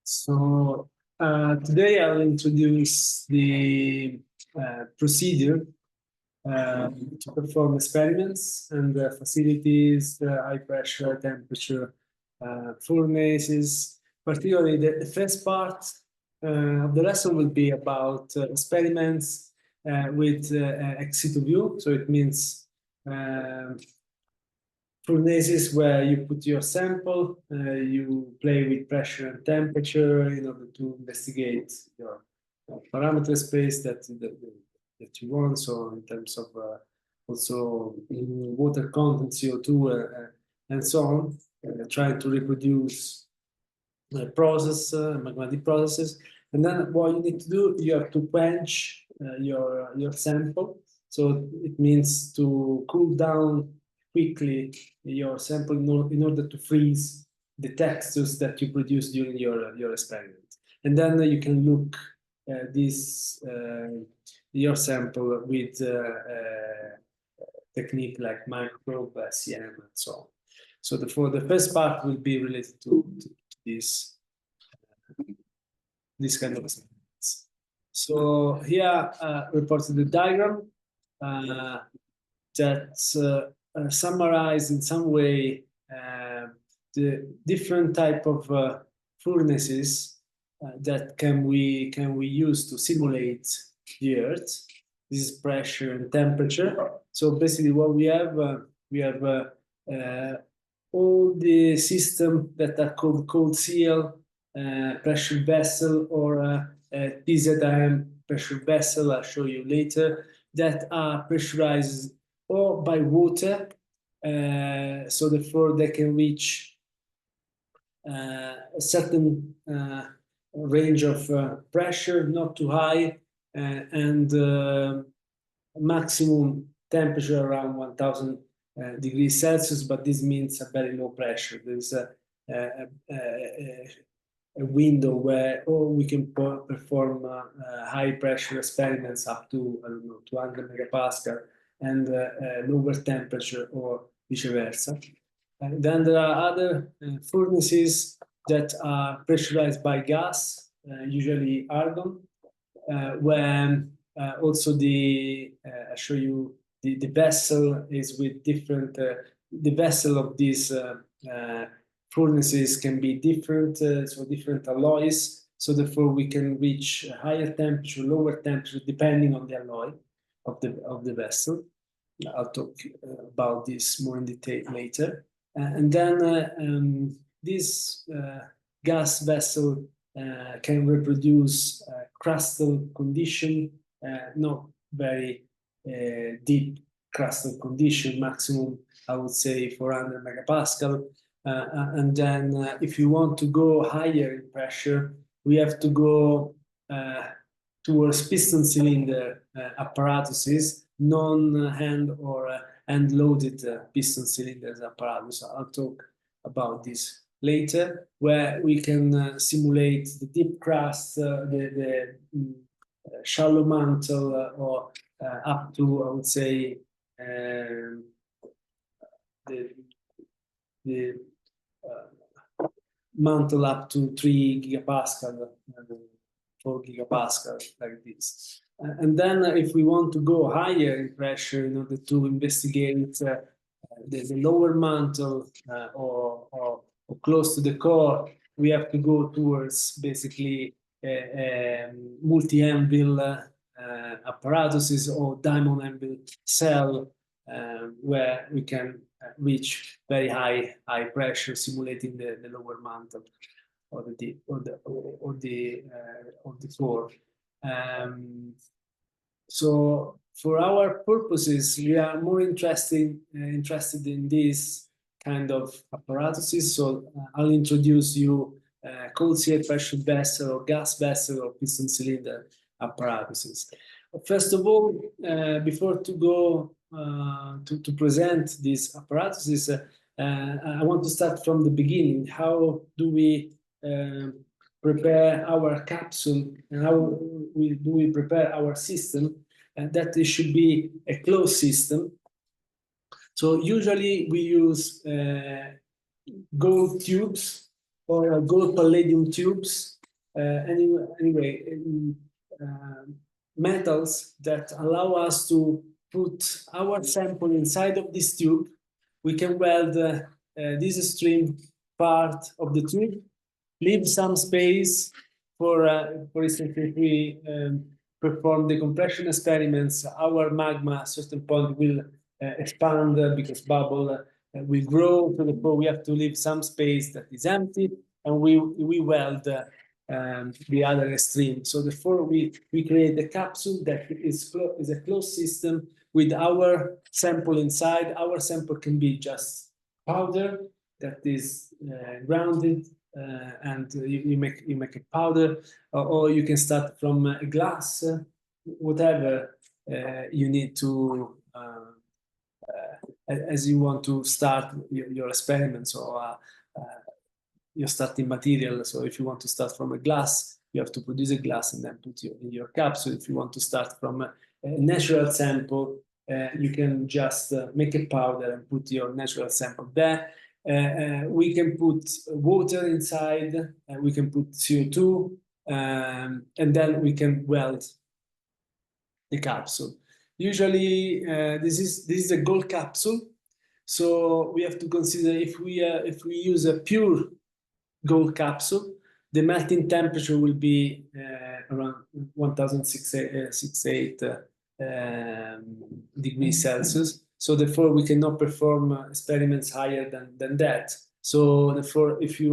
So today I'll introduce the procedure to perform experiments and facilities, high pressure, temperature, furnaces. Particularly the first part of the lesson will be about experiments with ex situ view. So it means furnaces where you put your sample, you play with pressure and temperature in order to investigate your parameter space that you want. So in terms of also water content, CO2, and so on, trying to reproduce process, magmatic processes. And then what you need to do, you have to quench your sample. So it means to cool down quickly your sample in order to freeze the textures that you produce during your experiment. And then you can look your sample with technique like microprobe, SEM, and so on. So for the first part will be related to this kind of experiments. So here reported the diagram that summarize in some way the different type of furnaces that can we use to simulate the Earth. This is pressure and temperature. So basically, what we have all the systems that are called cold seal, pressure vessel, or PZM pressure vessel. I'll show you later, that are pressurized or by water, so therefore they can reach a certain range of pressure, not too high, and maximum temperature around 1000 degrees Celsius, but this means a very low pressure. There's a window where we can perform high pressure experiments up to, I don't know, 200 megapascal, and lower temperature, or vice versa. And then there are other furnaces that are pressurized by gas, usually argon, where also I'll show you the vessel is with different, the vessel of these furnaces can be different, so different alloys. So therefore we can reach a higher temperature, lower temperature, depending on the alloy of the vessel. I'll talk about this more in detail later. And then this gas vessel can reproduce crustal condition, not very deep crustal condition, maximum, I would say, 400 megapascal. And then if you want to go higher in pressure, we have to go towards piston cylinder apparatuses, non-hand or hand-loaded piston cylinders apparatus. I'll talk about this later, where we can simulate the deep crust, the shallow mantle, or up to, I would say, the mantle up to 3 gigapascal, 4 gigapascal, like this. And then if we want to go higher in pressure in order to investigate the lower mantle or close to the core, we have to go towards basically multi-anvil apparatuses or diamond anvil cell, where we can reach very high pressure, simulating the lower mantle or the core. So for our purposes, we are more interested in this kind of apparatuses. So I'll introduce you cold seal pressure vessel, or gas vessel, or piston cylinder apparatuses. First of all, before to go to present these apparatuses, I want to start from the beginning. How do we prepare our capsule, and how do we prepare our system? And that it should be a closed system. So usually we use gold tubes or gold palladium tubes. Anyway, metals that allow us to put our sample inside of this tube. We can weld this extreme part of the tube, leave some space for instance, if we perform the compression experiments, our magma at a certain point will expand because bubble will grow. So therefore, we have to leave some space that is empty, and we weld the other extreme. So therefore, we create a capsule that is a closed system with our sample inside. Our sample can be just powder that is grounded, and you make a powder, or you can start from a glass, whatever you need to as you want to start your experiments, or your starting material. So if you want to start from a glass, you have to produce a glass and then put it in your capsule. If you want to start from a natural sample, you can just make a powder and put your natural sample there. We can put water inside, we can put CO2, and then we can weld the capsule. Usually, this is a gold capsule, so we have to consider if we use a pure gold capsule, the melting temperature will be around 1068 degrees Celsius. So therefore, we cannot perform experiments higher than that. So therefore, if you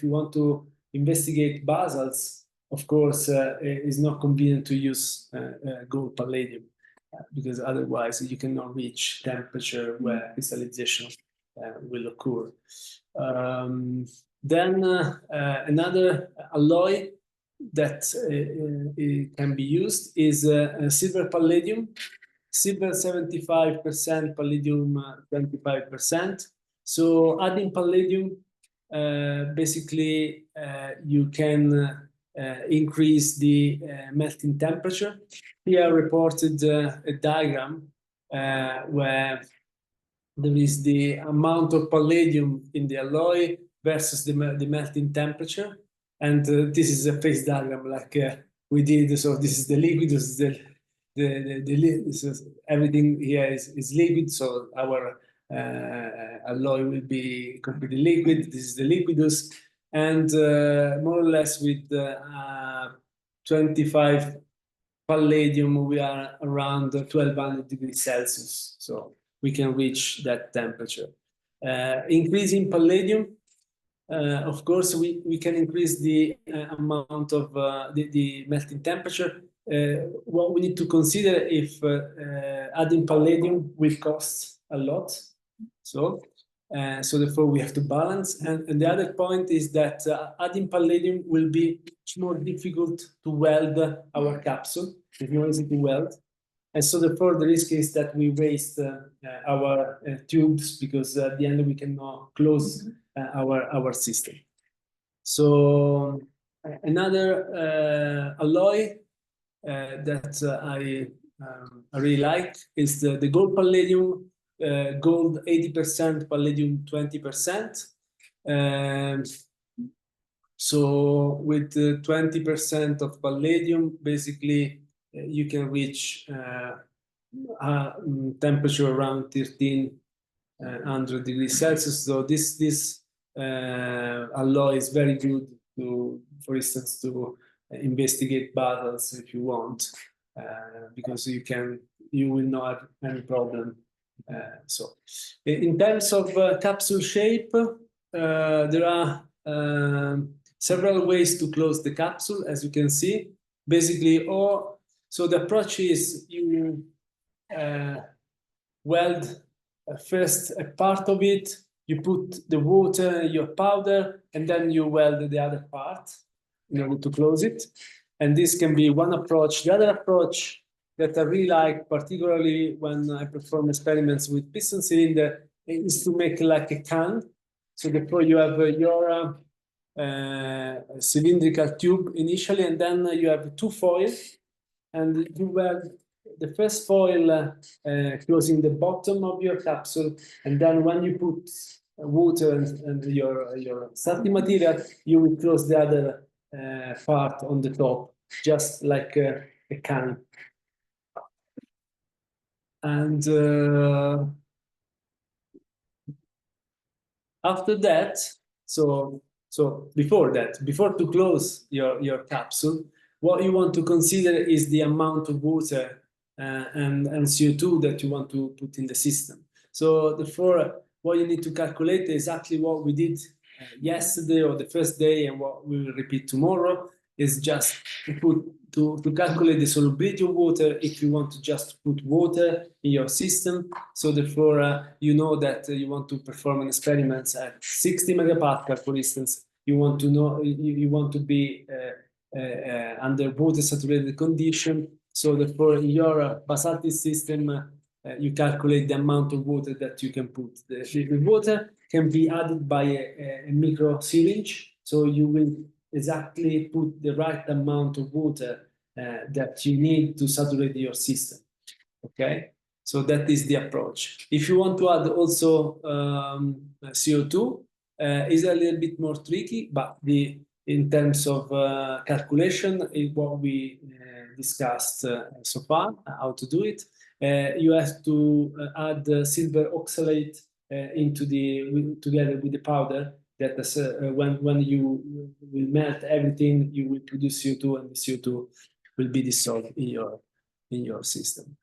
want to investigate basalts, of course, it is not convenient to use gold palladium because otherwise you cannot reach temperature where crystallization will occur. Then another alloy that can be used is silver palladium. Silver 75%, palladium 25%. So adding palladium, basically you can increase the melting temperature. Here I reported a diagram where there is the amount of palladium in the alloy versus the melting temperature. And this is a phase diagram like we did. So this is the liquid, this is this is, everything here is liquid. So our alloy will be completely liquid. This is the liquidus. And more or less with 25 palladium, we are around 1200 degrees Celsius. So we can reach that temperature. Increasing palladium, of course, we can increase the amount of the melting temperature. What we need to consider if adding palladium will cost a lot. So therefore we have to balance. And the other point is that adding palladium will be much more difficult to weld our capsule. It's not easy to weld. And so therefore the risk is that we waste our tubes because at the end we cannot close our system. So another alloy that I really like is the gold palladium, gold 80%, palladium 20%. So with 20% of palladium, basically you can reach temperature around 1300 degrees Celsius. So this alloy is very good to, for instance, to investigate battles if you want, because you will not have any problem. So in terms of capsule shape, there are several ways to close the capsule, as you can see. Basically, so the approach is you weld first a part of it, you put the water, your powder, and then you weld the other part in order to close it. And this can be one approach. The other approach that I really like, particularly when I perform experiments with piston cylinder, is to make like a can. So therefore you have your cylindrical tube initially, and then you have two foils, and you weld the first foil closing the bottom of your capsule, and then when you put water and your starting material, you will close the other part on the top, just like a can. And after that, so before to close your capsule, what you want to consider is the amount of water and CO2 that you want to put in the system. So therefore, what you need to calculate is exactly what we did yesterday or the first day, and what we will repeat tomorrow is just to calculate the solubility of water if you want to just put water in your system. So therefore, you know that you want to perform an experiment at 60 megapascal, for instance. You want to know, you want to be under water saturated condition. So therefore, in your basaltic system, you calculate the amount of water that you can put. The water can be added by a micro syringe. So you will exactly put the right amount of water that you need to saturate your system. Okay, so that is the approach. If you want to add also CO2, is a little bit more tricky, but in terms of calculation, is what we discussed so far, how to do it. You have to add silver oxalate into together with the powder. That when you will melt everything, you will produce CO2, and the CO2 will be dissolved in your system.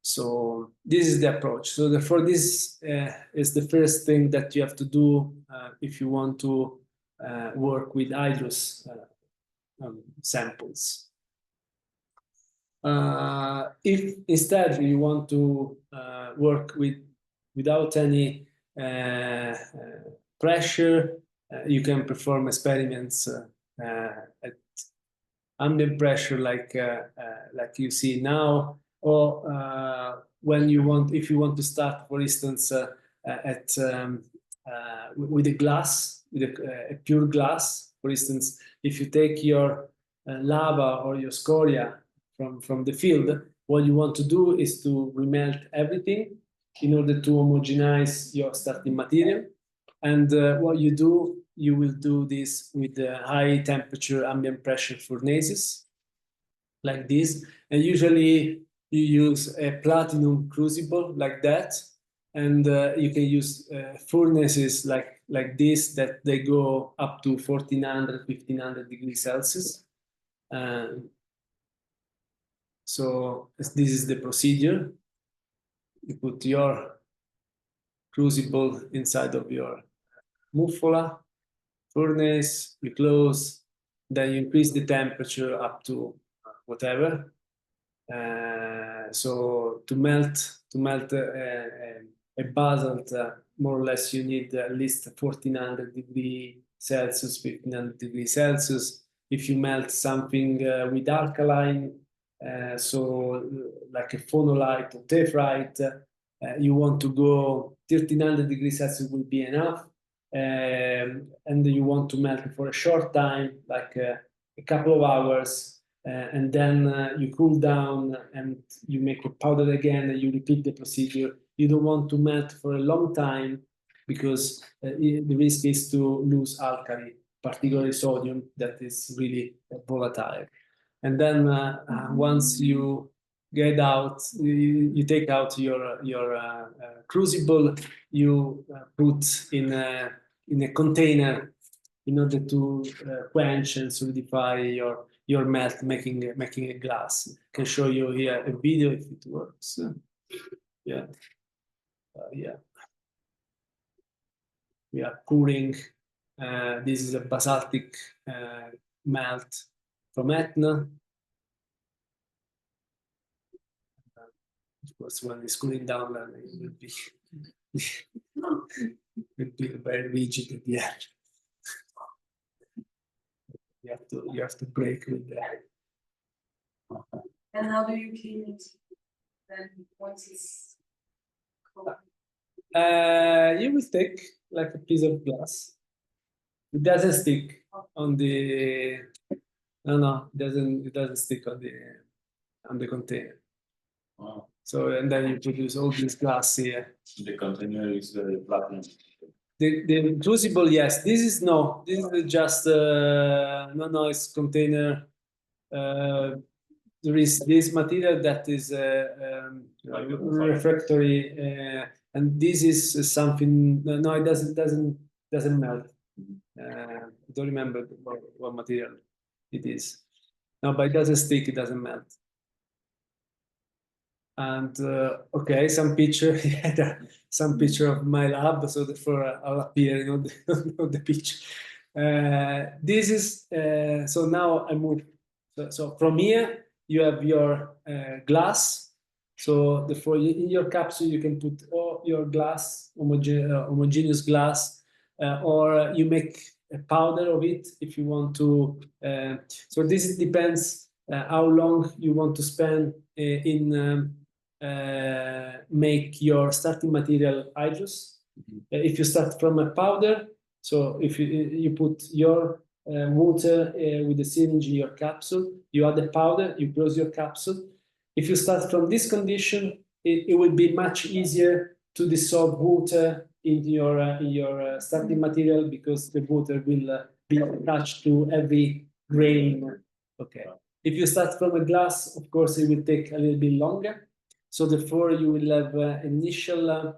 So this is the approach. So therefore, this is the first thing that you have to do if you want to work with hydrous samples. If instead you want to work without any pressure, you can perform experiments at ambient pressure, like you see now, or when you want, if you want to start, for instance, with a glass, with a pure glass. For instance, if you take your lava or your scoria from the field, what you want to do is to remelt everything in order to homogenize your starting material. And what you do, you will do this with high temperature ambient pressure furnaces like this. And usually you use a platinum crucible like that. And you can use furnaces like this, that they go up to 1400, 1500 degrees Celsius. So this is the procedure. You put your crucible inside of your muffola furnace, you close, then you increase the temperature up to whatever. So to melt a basalt, more or less you need at least 1400 degrees Celsius, 1500 degrees Celsius. If you melt something with alkaline, so like a phonolite or tephrite, you want to go 1300 degrees Celsius will be enough. And you want to melt it for a short time, like a couple of hours, and then you cool down and you make a powder again, and you repeat the procedure. You don't want to melt for a long time, because the risk is to lose alkali, particularly sodium, that is really volatile. And then once you get out, you take out your crucible, you put in a container in order to quench and solidify your melt, making a glass. I can show you here a video if it works. Yeah, yeah. We are pouring. This is a basaltic melt from Etna. Of course, when it's cooling down, then it will be very rigid at the end. You have to break with that. And how do you clean it then once it's cold? You will take like a piece of glass. It doesn't stick on the. No, it doesn't stick on the container. Wow. So and then you produce all this glass here. The container is platinum. The crucible, yes. This is just no noise container. There is this material that is refractory, and this is something. No, it doesn't melt. I don't remember what material it is. No, but it doesn't stick. It doesn't melt. And okay, some picture, some picture of my lab, so therefore I'll appear on the picture. This is so now I move. So from here you have your glass. So therefore in your capsule you can put all your glass, homogeneous glass, or you make a powder of it if you want to. So this depends how long you want to spend in. Make your starting material hydrous. If you start from a powder, so if you put your water with the syringe in your capsule, you add the powder, you close your capsule. If you start from this condition, it will be much easier to dissolve water in your starting material because the water will be attached to every grain. Okay. If you start from a glass, of course, it will take a little bit longer. So therefore, you will have initial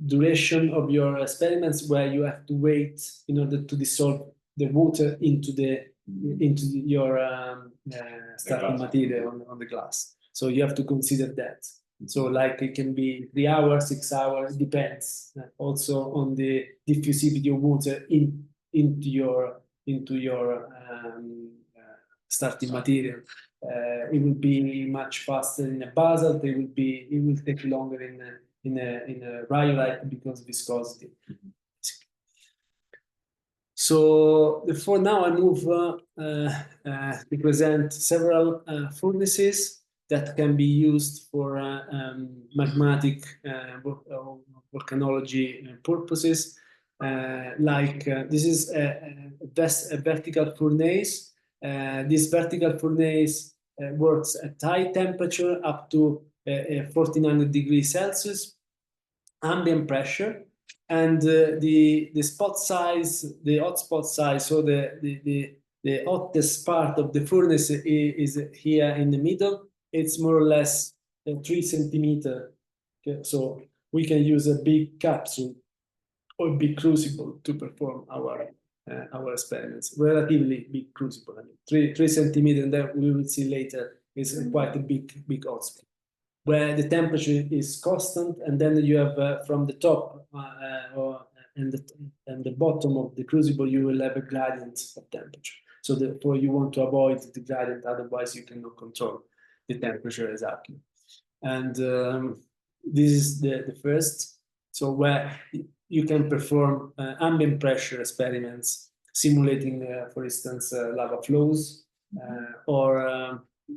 duration of your experiments where you have to wait in order to dissolve the water into your starting material on the glass. So you have to consider that. So like it can be 3 hours, 6 hours, depends also on the diffusivity of water into your starting material. It will be much faster in a basalt. It will take longer in a rhyolite because viscosity. So therefore now I move to present several furnaces that can be used for magmatic volcanology purposes. This is a vertical furnace. This vertical furnace works at high temperature up to 1400 degrees Celsius, ambient pressure, and the spot size, the hot spot size, so the hottest part of the furnace is here in the middle. It's more or less 3 centimeters. Okay? So we can use a big capsule or big crucible to perform our experiments. Relatively big crucible, I mean, 3 centimeters, and then we will see later is quite a big hotspot, where the temperature is constant, and then you have from the top and the bottom of the crucible, you will have a gradient of temperature. So therefore, you want to avoid the gradient, otherwise you cannot control the temperature exactly. And this is the first. So where you can perform ambient pressure experiments, simulating, for instance, lava flows,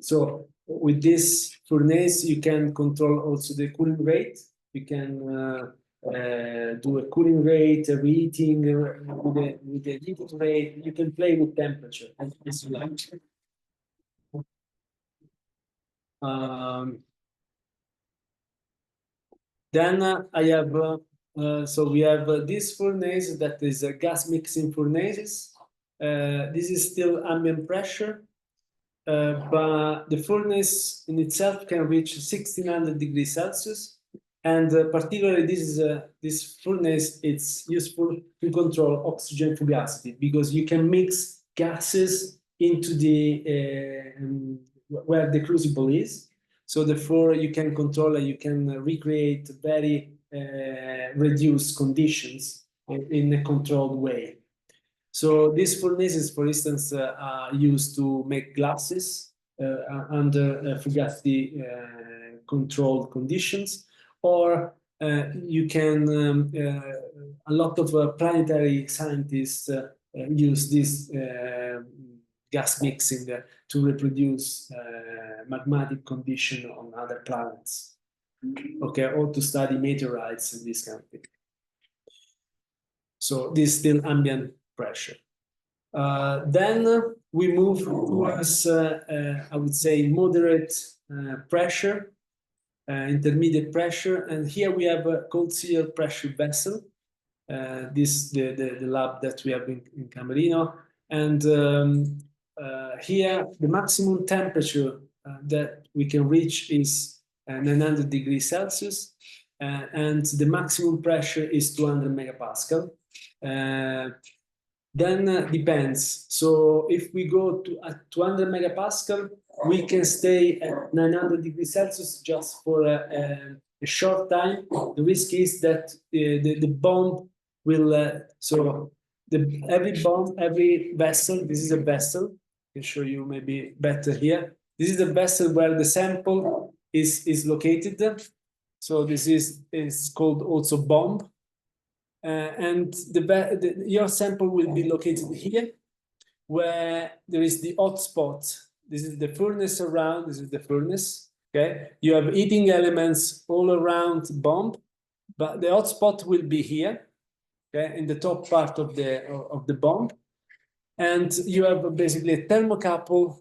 so with this furnace, you can control also the cooling rate. You can do a cooling rate, a reheating with the heat rate. You can play with temperature as you like. Then I have, so we have this furnace that is a gas mixing furnaces. This is still ambient pressure. But the furnace in itself can reach 1600 degrees Celsius, and particularly this furnace, it's useful to control oxygen fugacity because you can mix gases into the where the crucible is. So therefore, you can control and you can recreate very reduced conditions in a controlled way. So these furnaces, for instance, are used to make glasses under fugacity controlled conditions, or you can, a lot of planetary scientists use this gas mixing to reproduce magmatic condition on other planets. Okay, or to study meteorites and this kind of thing. So this is still ambient pressure. Then we move towards, I would say, moderate pressure. intermediate pressure, and here we have a cold seal pressure vessel. This the lab that we have in Camerino, and here the maximum temperature that we can reach is 900 degrees Celsius, and the maximum pressure is 200 megapascal. Then depends. So if we go to at 200 megapascal, we can stay at 900 degrees Celsius just for a short time. The risk is that the bomb will, every vessel, this is a vessel, I can show you maybe better here. This is the vessel where the sample is located. So this is called also bomb. And your sample will be located here, where there is the hot spot. This is the furnace around, this is the furnace, okay? You have heating elements all around bomb, but the hot spot will be here, okay, in the top part of the bomb. And you have basically a thermocouple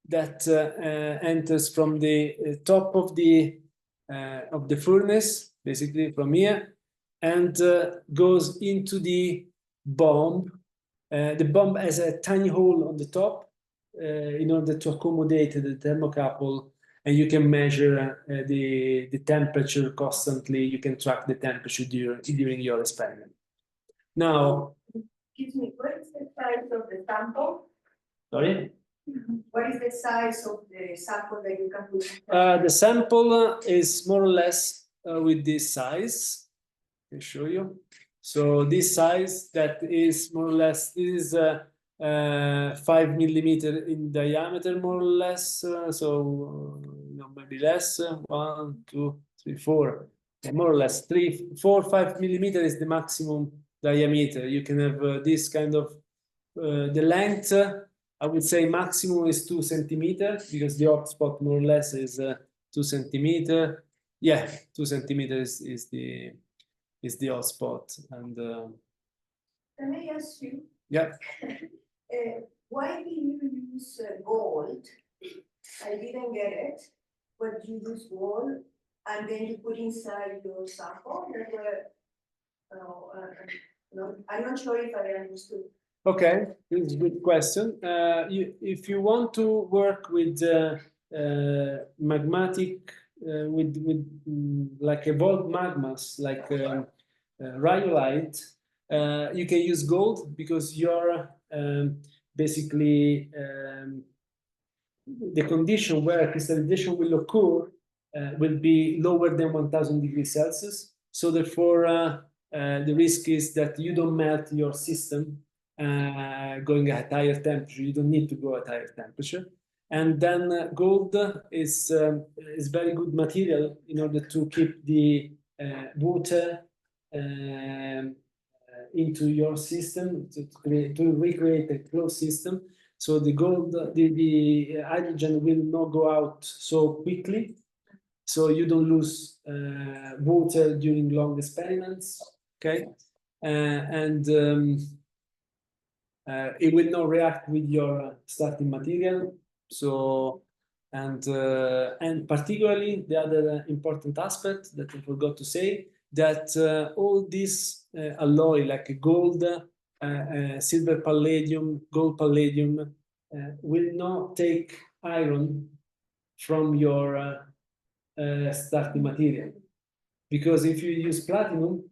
that enters from the top of the furnace, basically from here, and goes into the bomb. The bomb has a tiny hole on the top in order to accommodate the thermocouple, and you can measure the temperature constantly. You can track the temperature during your experiment. Now, Excuse me, what is the size of the sample? sorry? What is the size of the sample that you can put? The sample is more or less with this size. I can show you. So this size that is more or less, this is 5 millimeter in diameter, more or less. Maybe less. 1, 2, 3, 4. More or less 3, 4, 5 millimeter is the maximum diameter. You can have this kind of the length. I would say maximum is 2 centimeters because the hot spot more or less is 2 centimeters. Yeah, 2 centimeters is the hot spot. And Can I ask you? yeah. Why do you use gold? I didn't get it, but you use gold and then you put inside your sample. I'm not sure if I understood. Okay, this is a good question. If you want to work with magmatic, with like evolved magmas, like rhyolite, you can use gold because you're basically the condition where crystallization will occur will be lower than 1000 degrees Celsius. So therefore, the risk is that you don't melt your system going at higher temperature. You don't need to go at higher temperature. And then gold is very good material in order to keep the water into your system, to recreate a closed system. So the gold, the hydrogen will not go out so quickly. So you don't lose water during long experiments, okay? It will not react with your starting material. So, and particularly the other important aspect that I forgot to say, that all this alloy like gold, silver palladium, gold palladium, will not take iron from your starting material. Because if you use platinum,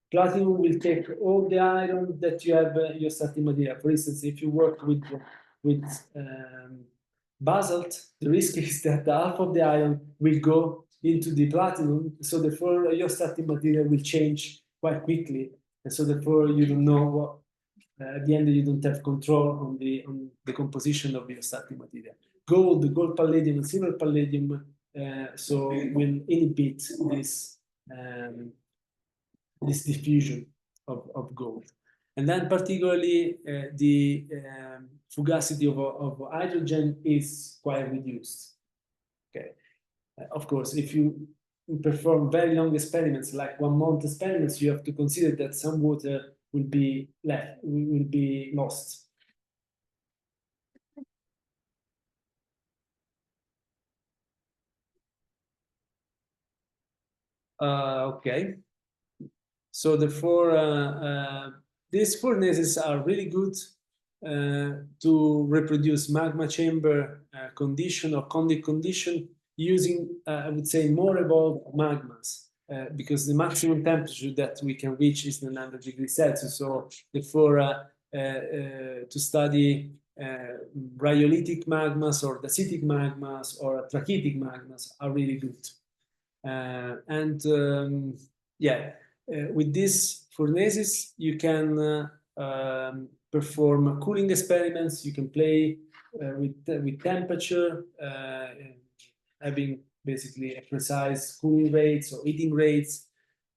platinum will take all the iron that you have in your starting material. For instance, if you work with basalt, the risk is that half of the iron will go into the platinum, so therefore your starting material will change quite quickly, and so therefore you don't know what. At the end, you don't have control on the composition of your starting material. Gold palladium, and silver palladium, so will inhibit this diffusion of gold. And then particularly the fugacity of hydrogen is quite reduced. Okay, of course, if you perform very long experiments, like 1 month experiments, you have to consider that some water will be lost. Okay. So therefore, these furnaces are really good to reproduce magma chamber condition or conduit condition using, I would say, more evolved magmas, because the maximum temperature that we can reach is 900 degrees Celsius. So therefore, to study rhyolitic magmas or dacitic magmas or trachytic magmas are really good. Yeah, with these furnaces, you can perform cooling experiments. You can play with temperature, having basically a precise cooling rates or heating rates,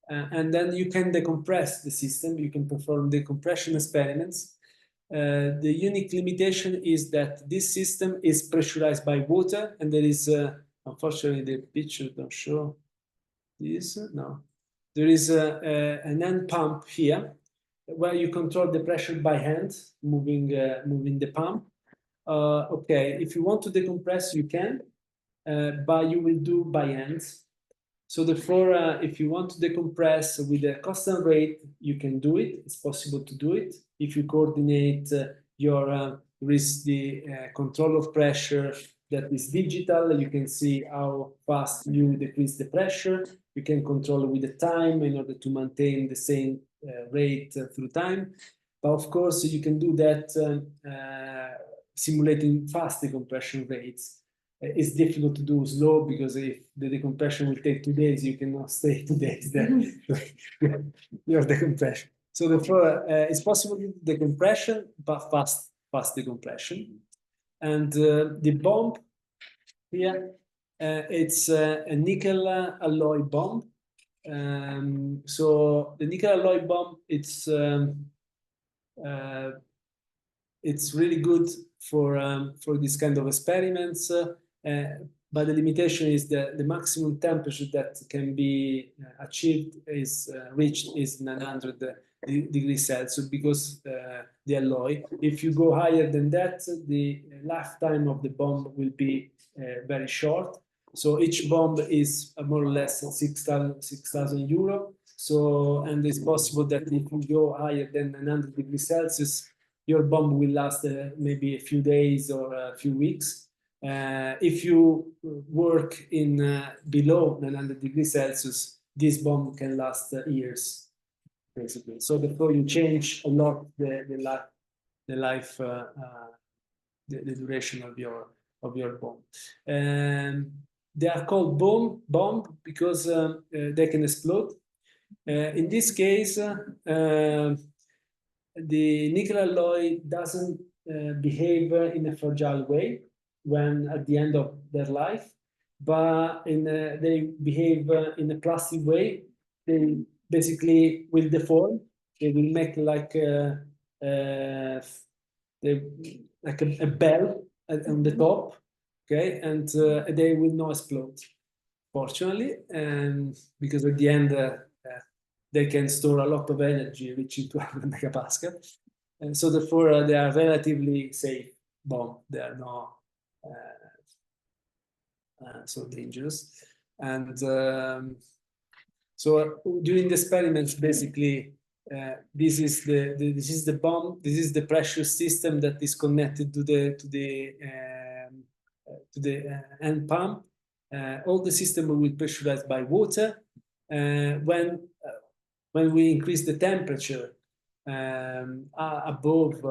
and then you can decompress the system. You can perform decompression experiments. The unique limitation is that this system is pressurized by water, and there is, unfortunately, the picture don't show this. No, there is an end pump here where you control the pressure by hand, moving the pump. Okay, if you want to decompress, you can, but you will do by hand. So therefore, if you want to decompress with a constant rate, you can do it. It's possible to do it. If you coordinate your with the control of pressure that is digital, you can see how fast you decrease the pressure. You can control with the time in order to maintain the same rate through time. But of course, you can do that simulating fast decompression rates. It's difficult to do slow, because if the decompression will take 2 days, you cannot stay 2 days there. Your decompression. So therefore, it's possible to do decompression, but fast decompression. And the bomb here, it's a nickel alloy bomb. So the nickel alloy bomb, it's really good for this kind of experiments, but the limitation is that the maximum temperature that can be achieved is reached is 900 degrees Celsius, because the alloy. If you go higher than that, the lifetime of the bomb will be very short. So each bomb is more or less 6,000 euro. So, and it's possible that if you go higher than 900 degrees Celsius, your bomb will last maybe a few days or a few weeks. If you work in below 900 degrees Celsius, this bomb can last years, basically. So therefore, you change a lot the duration of your bomb. They are called bomb because they can explode. In this case, the nickel alloy doesn't behave in a fragile way when at the end of their life, but they behave in a plastic way. They basically will deform. They will make like a bell on the top, okay, and they will not explode, fortunately, because at the end they can store a lot of energy, reaching 200 megapascal. And so therefore, they are relatively safe bomb. They are not so dangerous. And so during the experiments, basically, this is the bomb. This is the pressure system that is connected to the end pump. All the system will be pressurized by water. When we increase the temperature above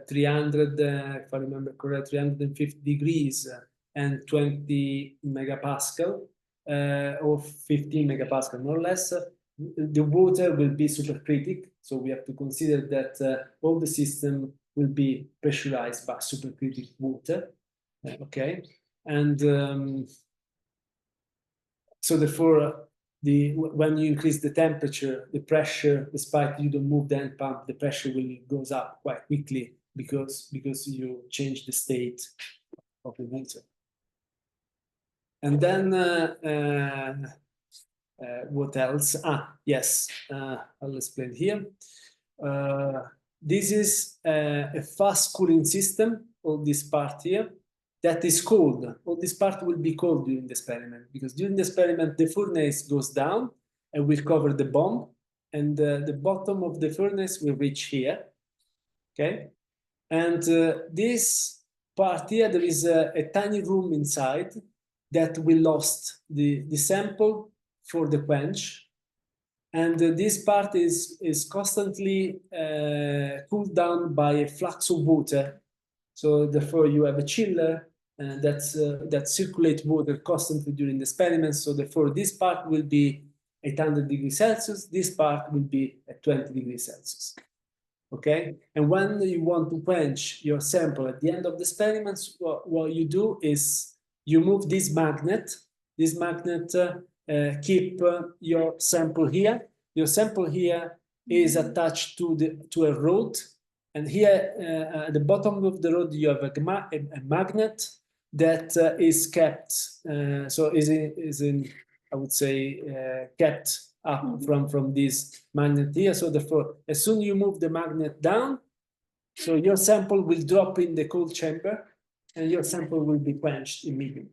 300, if I remember correctly, 350 degrees and 20 megapascal, or 15 megapascal, more or less, the water will be supercritic. So we have to consider that all the system will be pressurized by supercritic water. Okay, and so therefore, when you increase the temperature, the pressure, despite you don't move the end pump, the pressure will goes up quite quickly because you change the state of the water. And then what else? Yes, I'll explain here. This is a fast cooling system, all this part here. that is cold. All this part will be cold during the experiment, because during the experiment, the furnace goes down and will cover the bomb, and the bottom of the furnace will reach here, okay? And this part here, there is a tiny room inside that will lost the sample for the quench. And this part is constantly cooled down by a flux of water. So therefore you have a chiller that circulates water constantly during the experiment. So therefore this part will be 800 degrees Celsius, this part will be at 20 degrees Celsius. Okay, and when you want to quench your sample at the end of the experiments, what you do is you move this magnet. This magnet keep your sample here. Your sample here is attached to a rod, and here at the bottom of the rod you have a magnet that is kept. So is in I would say kept up from this magnet here. So therefore, as soon as you move the magnet down, so your sample will drop in the cold chamber, and your sample will be quenched immediately.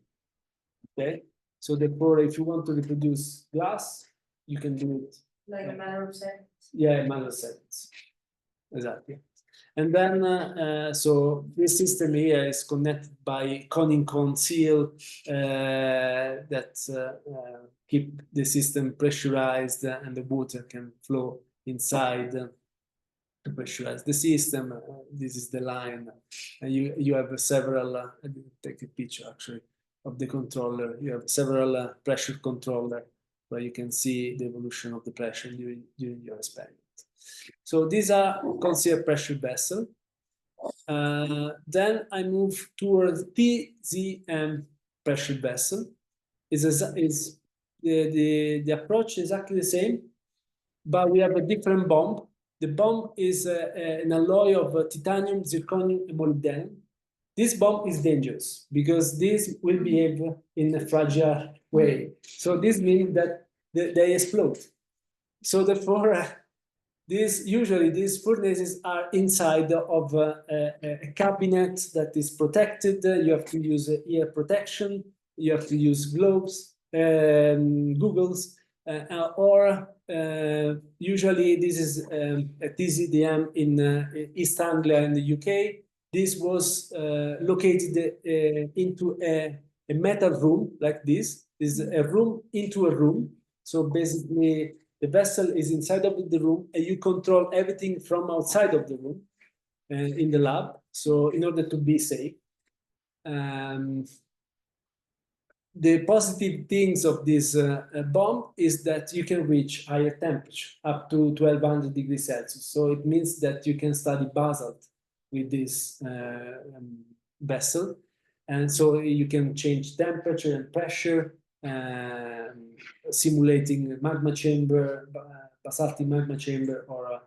Okay. So therefore, if you want to reproduce glass, you can do it like a matter of seconds. Yeah, a matter of seconds. Exactly. And then, so this system here is connected by cone seal that keep the system pressurized, and the water can flow inside to pressurize the system. This is the line. And you have several, I didn't take a picture actually of the controller. You have several pressure controller where you can see the evolution of the pressure during your experiment. So these are considered pressure vessel. Then I move towards PZM pressure vessel. The approach is exactly the same, but we have a different bomb. The bomb is an alloy of titanium, zirconium, and molybdenum. This bomb is dangerous because this will behave in a fragile way. So this means that they explode. So therefore, usually these furnaces are inside of a cabinet that is protected. You have to use ear protection. You have to use gloves, goggles, or usually this is a TZDM in East Anglia in the UK. This was located into a metal room like this. This is a room into a room. So basically, the vessel is inside of the room, and you control everything from outside of the room in the lab. So in order to be safe. The positive things of this bomb is that you can reach higher temperature, up to 1200 degrees Celsius. So it means that you can study basalt with this vessel. And so you can change temperature and pressure, simulating magma chamber, basaltic magma chamber, or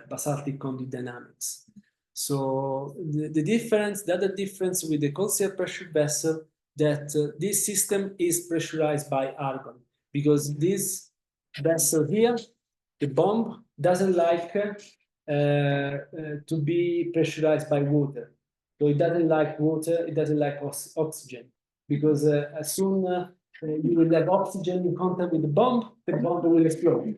basaltic conduit dynamics. So the other difference with the concealed pressure vessel, that this system is pressurized by argon, because this vessel here, the bomb, doesn't like to be pressurized by water. So it doesn't like water, it doesn't like oxygen, because as soon you will have oxygen in contact with the bomb will explode.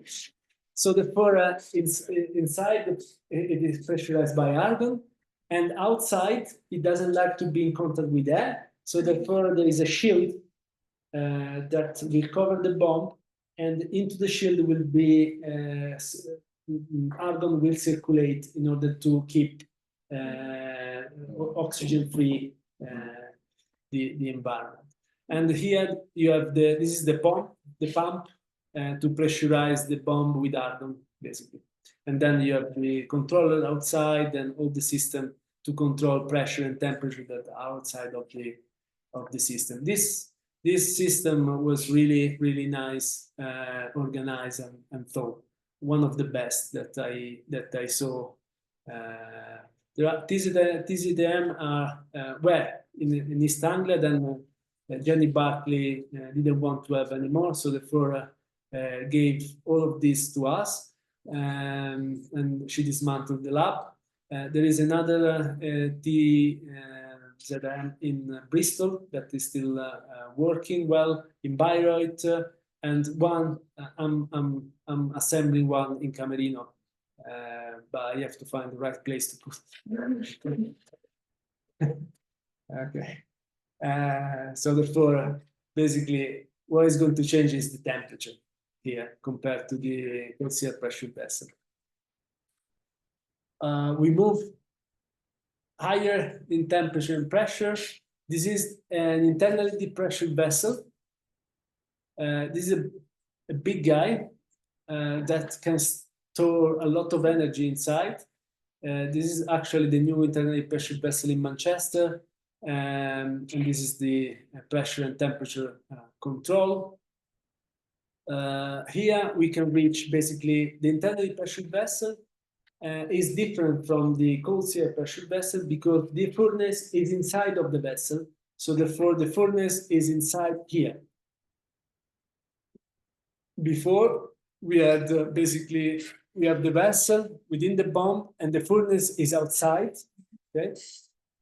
So therefore, inside it is pressurized by argon, and outside it doesn't like to be in contact with air. So therefore, there is a shield that will cover the bomb, and into the shield will be argon will circulate in order to keep oxygen-free the environment. And here you have this is the pump to pressurize the bomb with argon, basically. And then you have the controller outside and all the system to control pressure and temperature that are outside of the system. This system was really nice, organized and thought. One of the best that I saw. There are TZDM are in East Anglia. Then Jenny Barclay didn't want to have anymore, so therefore gave all of this to us, and she dismantled the lab. There is another ZM in Bristol that is still working well, in Bayreuth, and one I'm assembling one in Camerino, but I have to find the right place to put it. Okay. So therefore, basically, what is going to change is the temperature here compared to the concealed pressure vessel. We move higher in temperature and pressure. This is an internally depressured vessel. This is a big guy that can store a lot of energy inside. This is actually the new internally pressured vessel in Manchester. And this is the pressure and temperature control. Here we can reach basically the internally pressured vessel is different from the cold sea pressure vessel because the furnace is inside of the vessel. So therefore the furnace is inside here. Before we had basically we have the vessel within the bomb and the furnace is outside. Okay.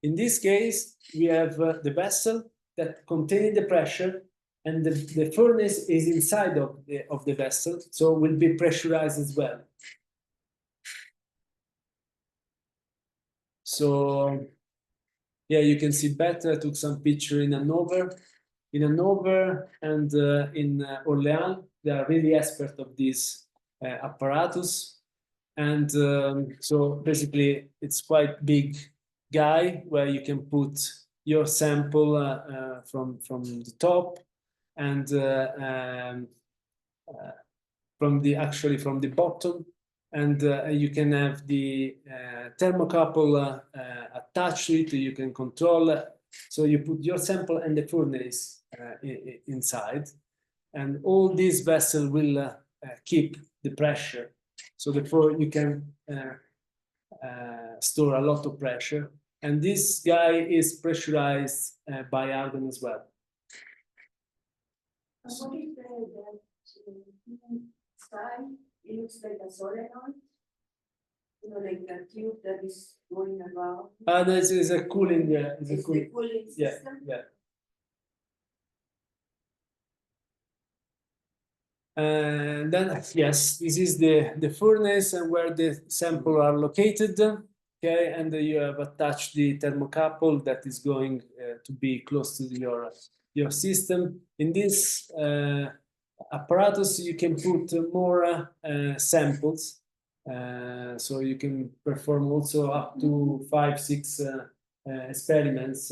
In this case, we have the vessel that contains the pressure and the furnace is inside of the vessel, so will be pressurized as well. So, yeah, you can see better. I took some picture in Hanover. In Hanover and in Orléans, they are really expert of this apparatus. And so basically, it's quite big guy where you can put your sample from the top and from the bottom, and you can have the thermocouple attached to it. You can control. So you put your sample and the furnace inside, and all this vessel will keep the pressure. So therefore you can store a lot of pressure. And this guy is pressurized by argon as well. What is the sky? It looks like a solenoid. You know, like a tube that is going around. This is a cooling. It's a cooling system. Yeah. And then yes, this is the furnace and where the sample are located. Okay, and you have attached the thermocouple that is going to be close to your system. In this apparatus, you can put more samples, so you can perform also up to 5-6 experiments,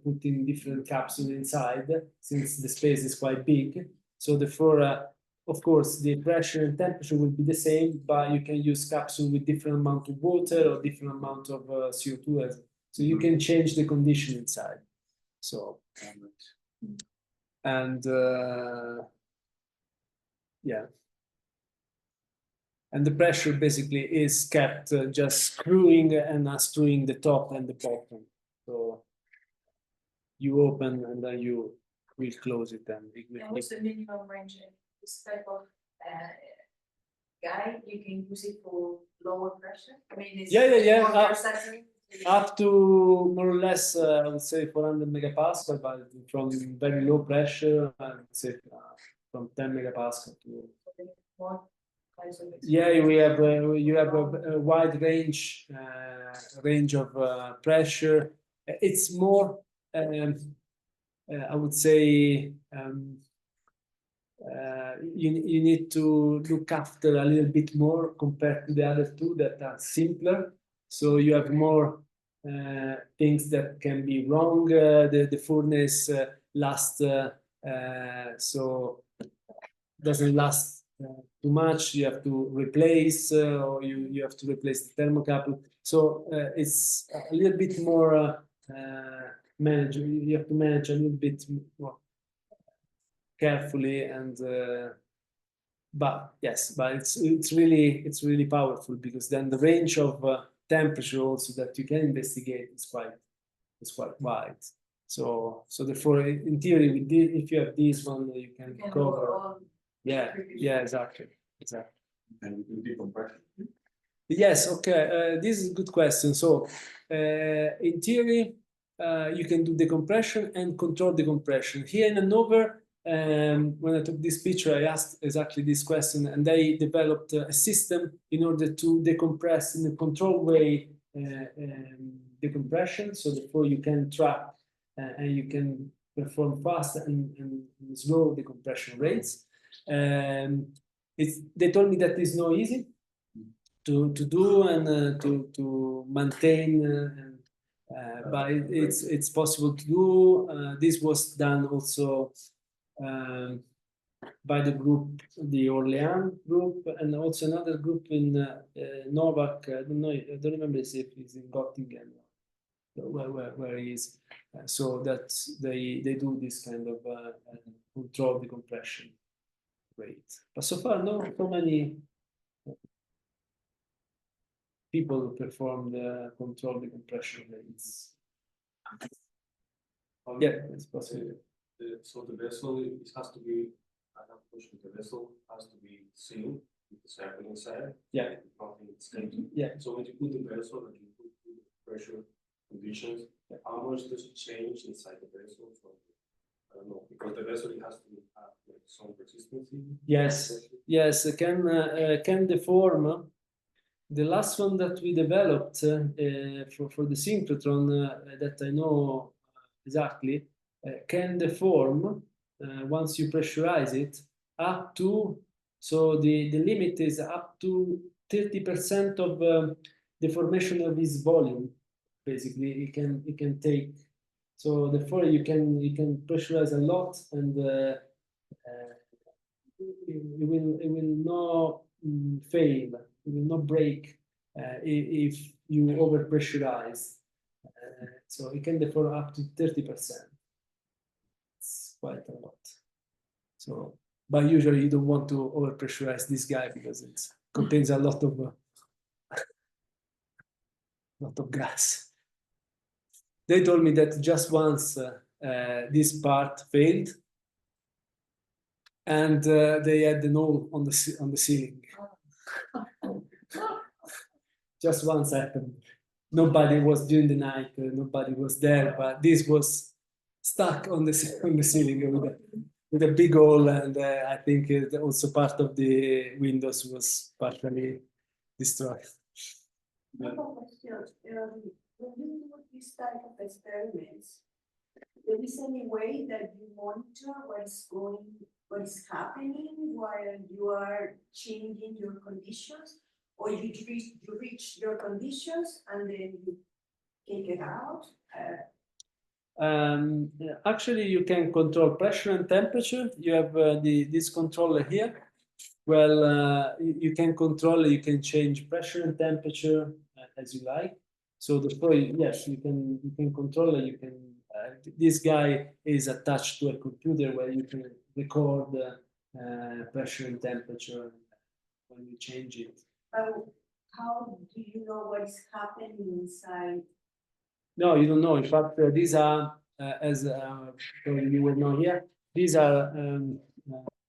putting different capsules inside, since the space is quite big. So therefore, of course, the pressure and temperature will be the same, but you can use capsule with different amount of water or different amount of CO2. So you can change the condition inside. So, and yeah. And the pressure basically is kept just screwing and unscrewing the top and the bottom. So you open and then you will close it and it will. What's the minimum range in this type of guy? You can use it for lower pressure. I mean, it's up to more or less, I would say 400 megapascal, but from very low pressure, I would say from 10 megapascal to. Yeah, we have you have a wide range of pressure. It's more, I would say, you need to look after a little bit more compared to the other two that are simpler. So you have more things that can be wrong. The furnace lasts, so doesn't last too much. You have to replace, or you have to replace the thermocouple. So it's a little bit more manage. You have to manage a little bit more carefully, and but yes, but it's really powerful, because then the range of temperature also that you can investigate is quite wide. So therefore, in theory, if you have this one, you can cover. Yeah, exactly. And you do decompression? Yes, okay. This is a good question. So, in theory, you can do decompression and control decompression. Here in Hanover, when I took this picture, I asked exactly this question, and they developed a system in order to decompress in a controlled way decompression, so therefore you can track and you can perform fast and slow decompression rates. They told me that it's not easy to do and to maintain, but it's possible to do. This was done also by the group, the Orléans group, and also another group in Novak. I don't know. I don't remember if he's in Göttingen, where he is. So that they do this kind of control decompression rate. But so far, not so many people perform the control decompression rates. Yeah, it's possible. So the vessel, it has to be, I have a question, the vessel has to be sealed with the sample inside. Yeah. Nothing escaping. Yeah. So when you put the vessel and you put the pressure conditions, how much does it change inside the vessel? So, I don't know, because the vessel, it has to have like some resistance. Yes, yes, can deform. The last one that we developed for the synchrotron that I know exactly can deform once you pressurize it up to, so the limit is up to 30% of deformation of its volume. Basically, it can take. So therefore, you can pressurize a lot, and it will not fail. It will not break if you over pressurize. So it can deform up to 30%. It's quite a lot. So, but usually you don't want to over pressurize this guy because it contains a lot of gas. They told me that just once this part failed, and they had an hole on the ceiling. Just once happened. Nobody was during the night. Nobody was there, but this was stuck on the ceiling with a big hole, and I think also part of the windows was partially destroyed. Another question. When you do this type of experiments, there is any way that you monitor what is happening while you are changing your conditions, or you reach your conditions and then you take it out? Actually, you can control pressure and temperature. You have this controller here. Well, you can control. You can change pressure and temperature as you like. So therefore, yes, you can control it. You can. This guy is attached to a computer where you can record pressure and temperature when you change it. How do you know what is happening inside? No, you don't know. In fact, these are, as you will know here, these are an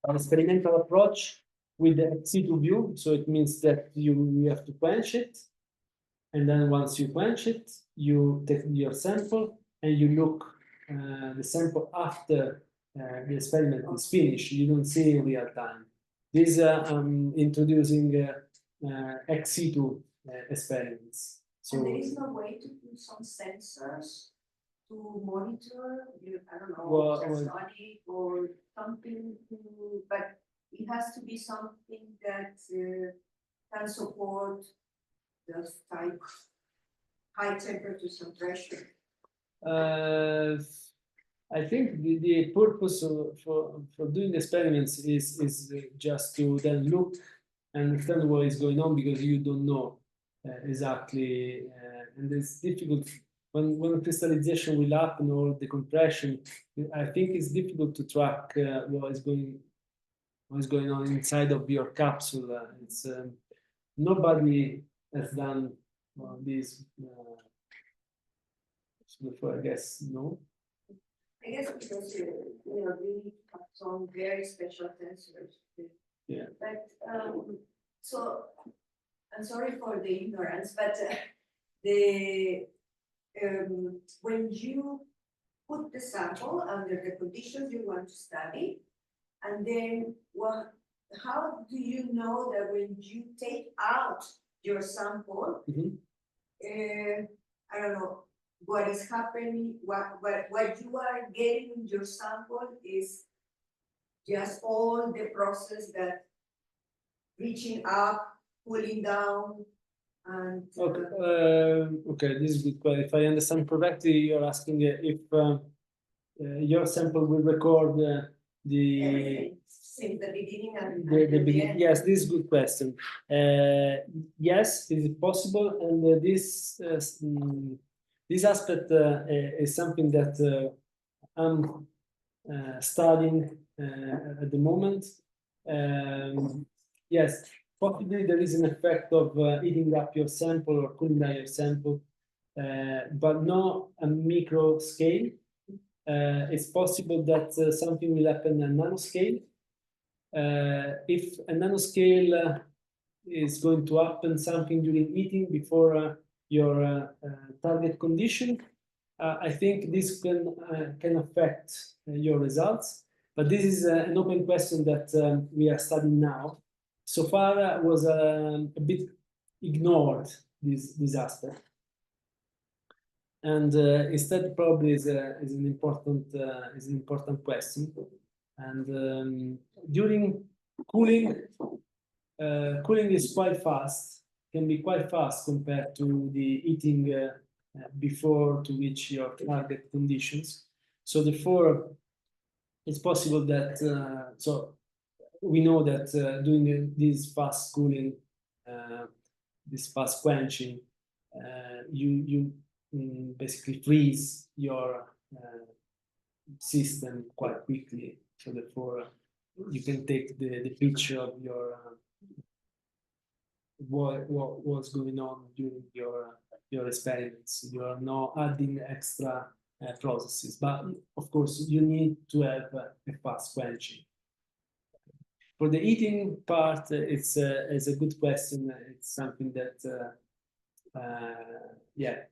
experimental approach with the ex situ view. So it means that you have to quench it. And then once you quench it, you take your sample and you look the sample after the experiment is finished. You don't see in real time. These are introducing ex situ experiments. So and there is no way to put some sensors to monitor, I don't know, ultrasonic or something, but it has to be something that can support those type high temperatures and pressure. I think the purpose for doing experiments is just to then look and understand what is going on, because you don't know exactly, and it's difficult when crystallization will happen or decompression. I think it's difficult to track what is going on inside of your capsule. It's nobody has done this before, I guess. No. I guess because we need to have some very special sensors. Yeah. But so I'm sorry for the ignorance, but the when you put the sample under the conditions you want to study, and then how do you know that when you take out your sample, I don't know, what is happening, what you are getting in your sample is just all the process that reaching up, pulling down, and Okay, this is good. But if I understand correctly, you're asking if your sample will record the everything since the beginning and the until the beginning. end. Yes, this is a good question. Yes, it is possible, and this aspect is something that I'm studying at the moment. Yes, possibly there is an effect of heating up your sample or cooling down your sample, but not a micro scale. It's possible that something will happen at nanoscale. If a nanoscale is going to happen something during heating before your target condition, I think this can affect your results. But this is an open question that we are studying now. So far was a bit ignored, this aspect. And instead probably is an important question. And during cooling, cooling is quite fast, can be quite fast compared to the heating before to reach your target conditions. So therefore, it's possible that so we know that doing this fast cooling, this fast quenching, you basically freeze your system quite quickly. So therefore, you can take the picture of your what was going on during your experiments. You are not adding extra processes, but of course you need to have a fast quenching. For the eating part, it's a good question. It's something that yeah,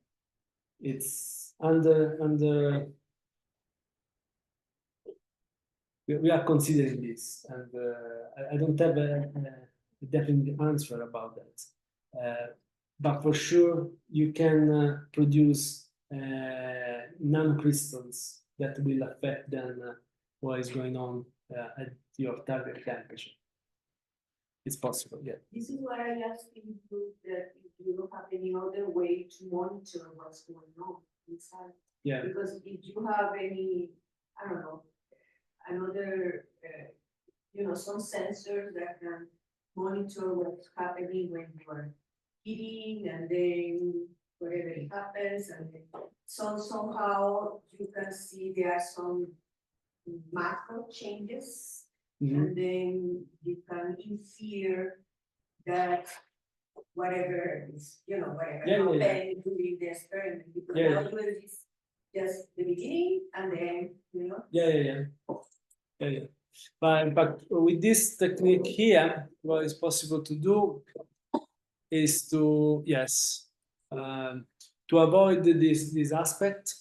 it's under we are considering this, and I don't have a definite answer about that. But for sure, you can produce nanocrystals that will affect then what is going on at your target temperature. It's possible, yeah. This is why I asked you that if you don't have any other way to monitor what's going on inside. Yeah. Because if you have any, I don't know, another, some sensors that can monitor what's happening when you are eating, and then whatever happens, and then somehow you can see there are some macro changes. And then you can infer that whatever is, whatever happened during the experiment, because now it's just the beginning and then, Yeah. But in fact, with this technique here, what is possible to do is to to avoid this aspect.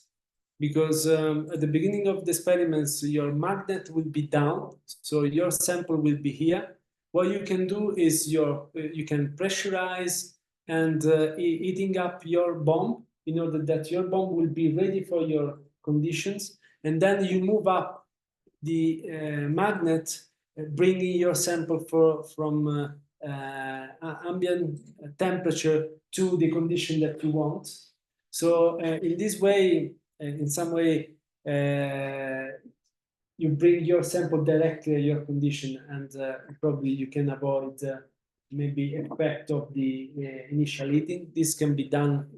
Because at the beginning of the experiments, your magnet will be down, so your sample will be here. What you can do is you can pressurize and heating up your bomb in order that your bomb will be ready for your conditions, and then you move up the magnet, bringing your sample from ambient temperature to the condition that you want. So in this way, in some way, you bring your sample directly at your condition, and probably you can avoid maybe effect of the initial heating. This can be done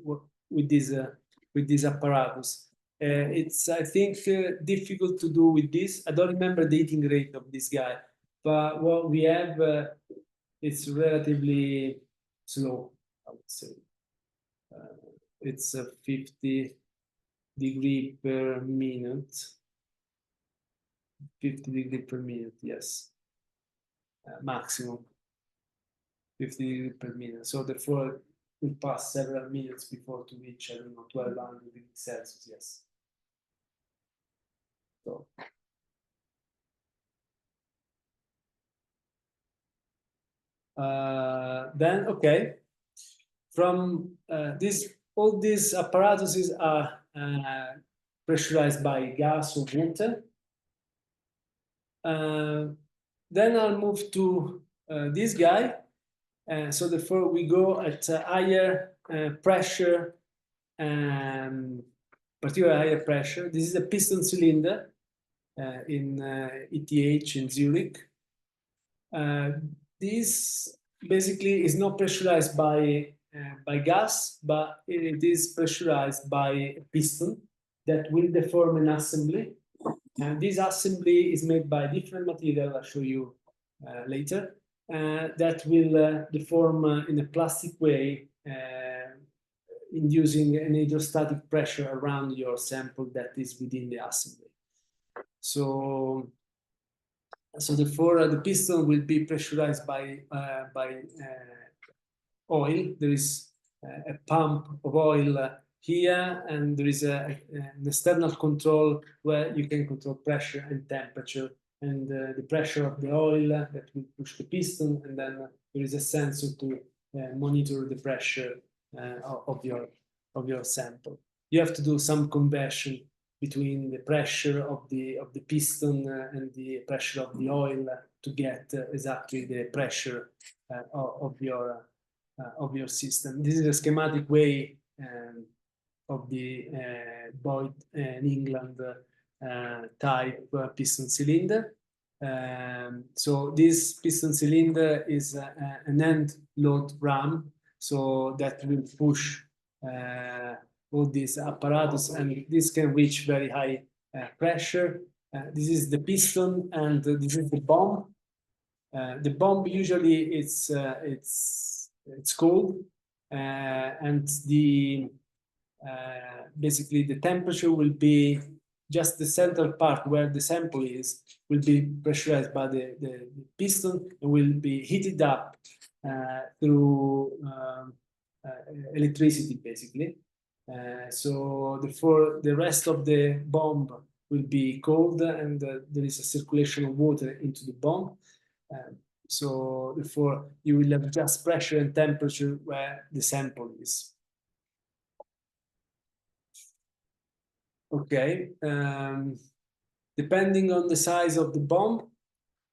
with this apparatus. It's, I think, difficult to do with this. I don't remember the heating rate of this guy, but what we have is relatively slow, I would say. It's 50 degree per minute. 50 degree per minute, yes. Maximum 50 degree per minute. So therefore, will pass several minutes before to reach, I don't know, 1200 degrees Celsius, yes. So. Then, okay, from all these apparatuses are pressurized by gas or water. Then I'll move to this guy. So therefore we go at higher pressure, particularly higher pressure. This is a piston cylinder in ETH in Zurich. This basically is not pressurized by gas, but it is pressurized by a piston that will deform an assembly. And this assembly is made by different material, I'll show you later, that will deform in a plastic way, inducing an hydrostatic pressure around your sample that is within the assembly. So therefore, the piston will be pressurized by oil. There is a pump of oil here, and there is an external control where you can control pressure and temperature, and the pressure of the oil that will push the piston, and then there is a sensor to monitor the pressure of your sample. You have to do some conversion between the pressure of the piston and the pressure of the oil to get exactly the pressure of your system. This is a schematic way of the Boyd and England type piston cylinder. So this piston cylinder is an end load ram, so that will push all these apparatus, and this can reach very high pressure. This is the piston, and this is the bomb. The bomb usually it's cold, and basically the temperature will be just the central part where the sample is will be pressurized by the piston and will be heated up through electricity, basically. So therefore the rest of the bomb will be cold, and there is a circulation of water into the bomb. So therefore you will have just pressure and temperature where the sample is. Okay, depending on the size of the bomb,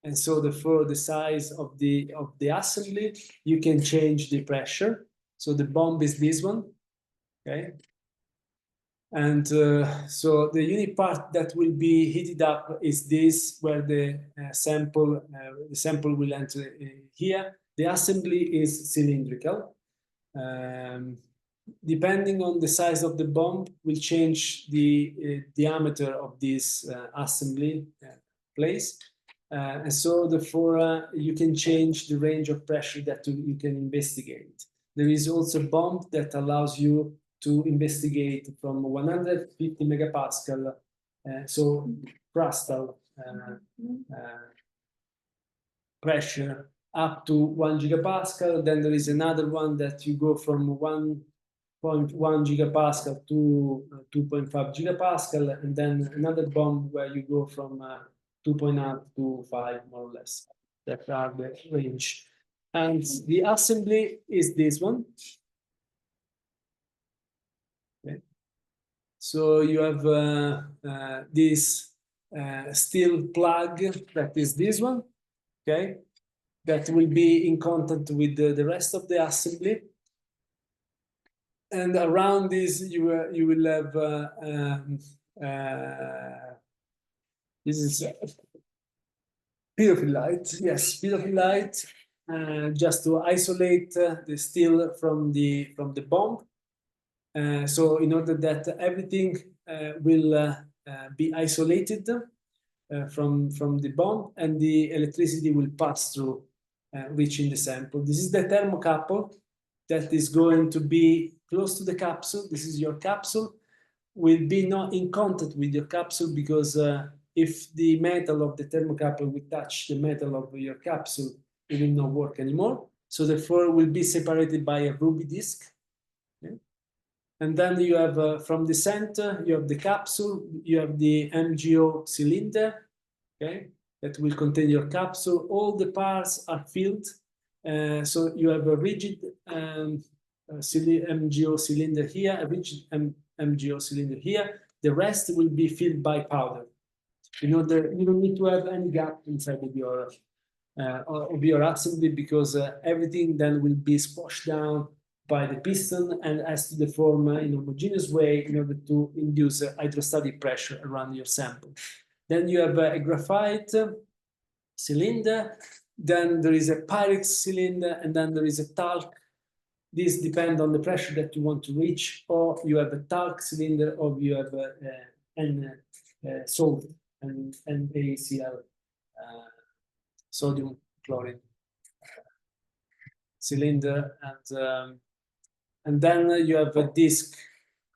and so therefore the size of the assembly, you can change the pressure. So the bomb is this one, okay, and so the unit part that will be heated up is this, where the sample will enter here. The assembly is cylindrical. Depending on the size of the bomb, will change the diameter of this assembly place. And so therefore you can change the range of pressure that you can investigate. There is also a bomb that allows you to investigate from 150 megapascal, so crustal pressure, up to 1 gigapascal. Then there is another one that you go from 1.1 gigapascal to 2.5 gigapascal, and then another bomb where you go from 2.0 to 5, more or less. That are the range. And the assembly is this one. Okay. So you have this steel plug that is this one, okay, that will be in contact with the rest of the assembly. And around this, you will have this is pedophilite, yes, pedophilite, just to isolate the steel from the bomb. So in order that everything will be isolated from the bomb, and the electricity will pass through, reaching the sample. This is the thermocouple that is going to be close to the capsule. This is your capsule. Will be not in contact with your capsule, because if the metal of the thermocouple will touch the metal of your capsule, it will not work anymore. So therefore, it will be separated by a ruby disc And then you have from the center, you have the capsule, you have the MGO cylinder, okay, that will contain your capsule. All the parts are filled. So you have a rigid MGO cylinder here, a rigid MGO cylinder here. The rest will be filled by powder. You don't need to have any gap inside of your assembly, because everything then will be squashed down by the piston and has to deform in a homogeneous way in order to induce hydrostatic pressure around your sample. Then you have a graphite cylinder, then there is a Pyrex cylinder, and then there is a talc. This depends on the pressure that you want to reach, or you have a talc cylinder, or you have salt and NaCl, sodium chlorine cylinder, and then you have a disc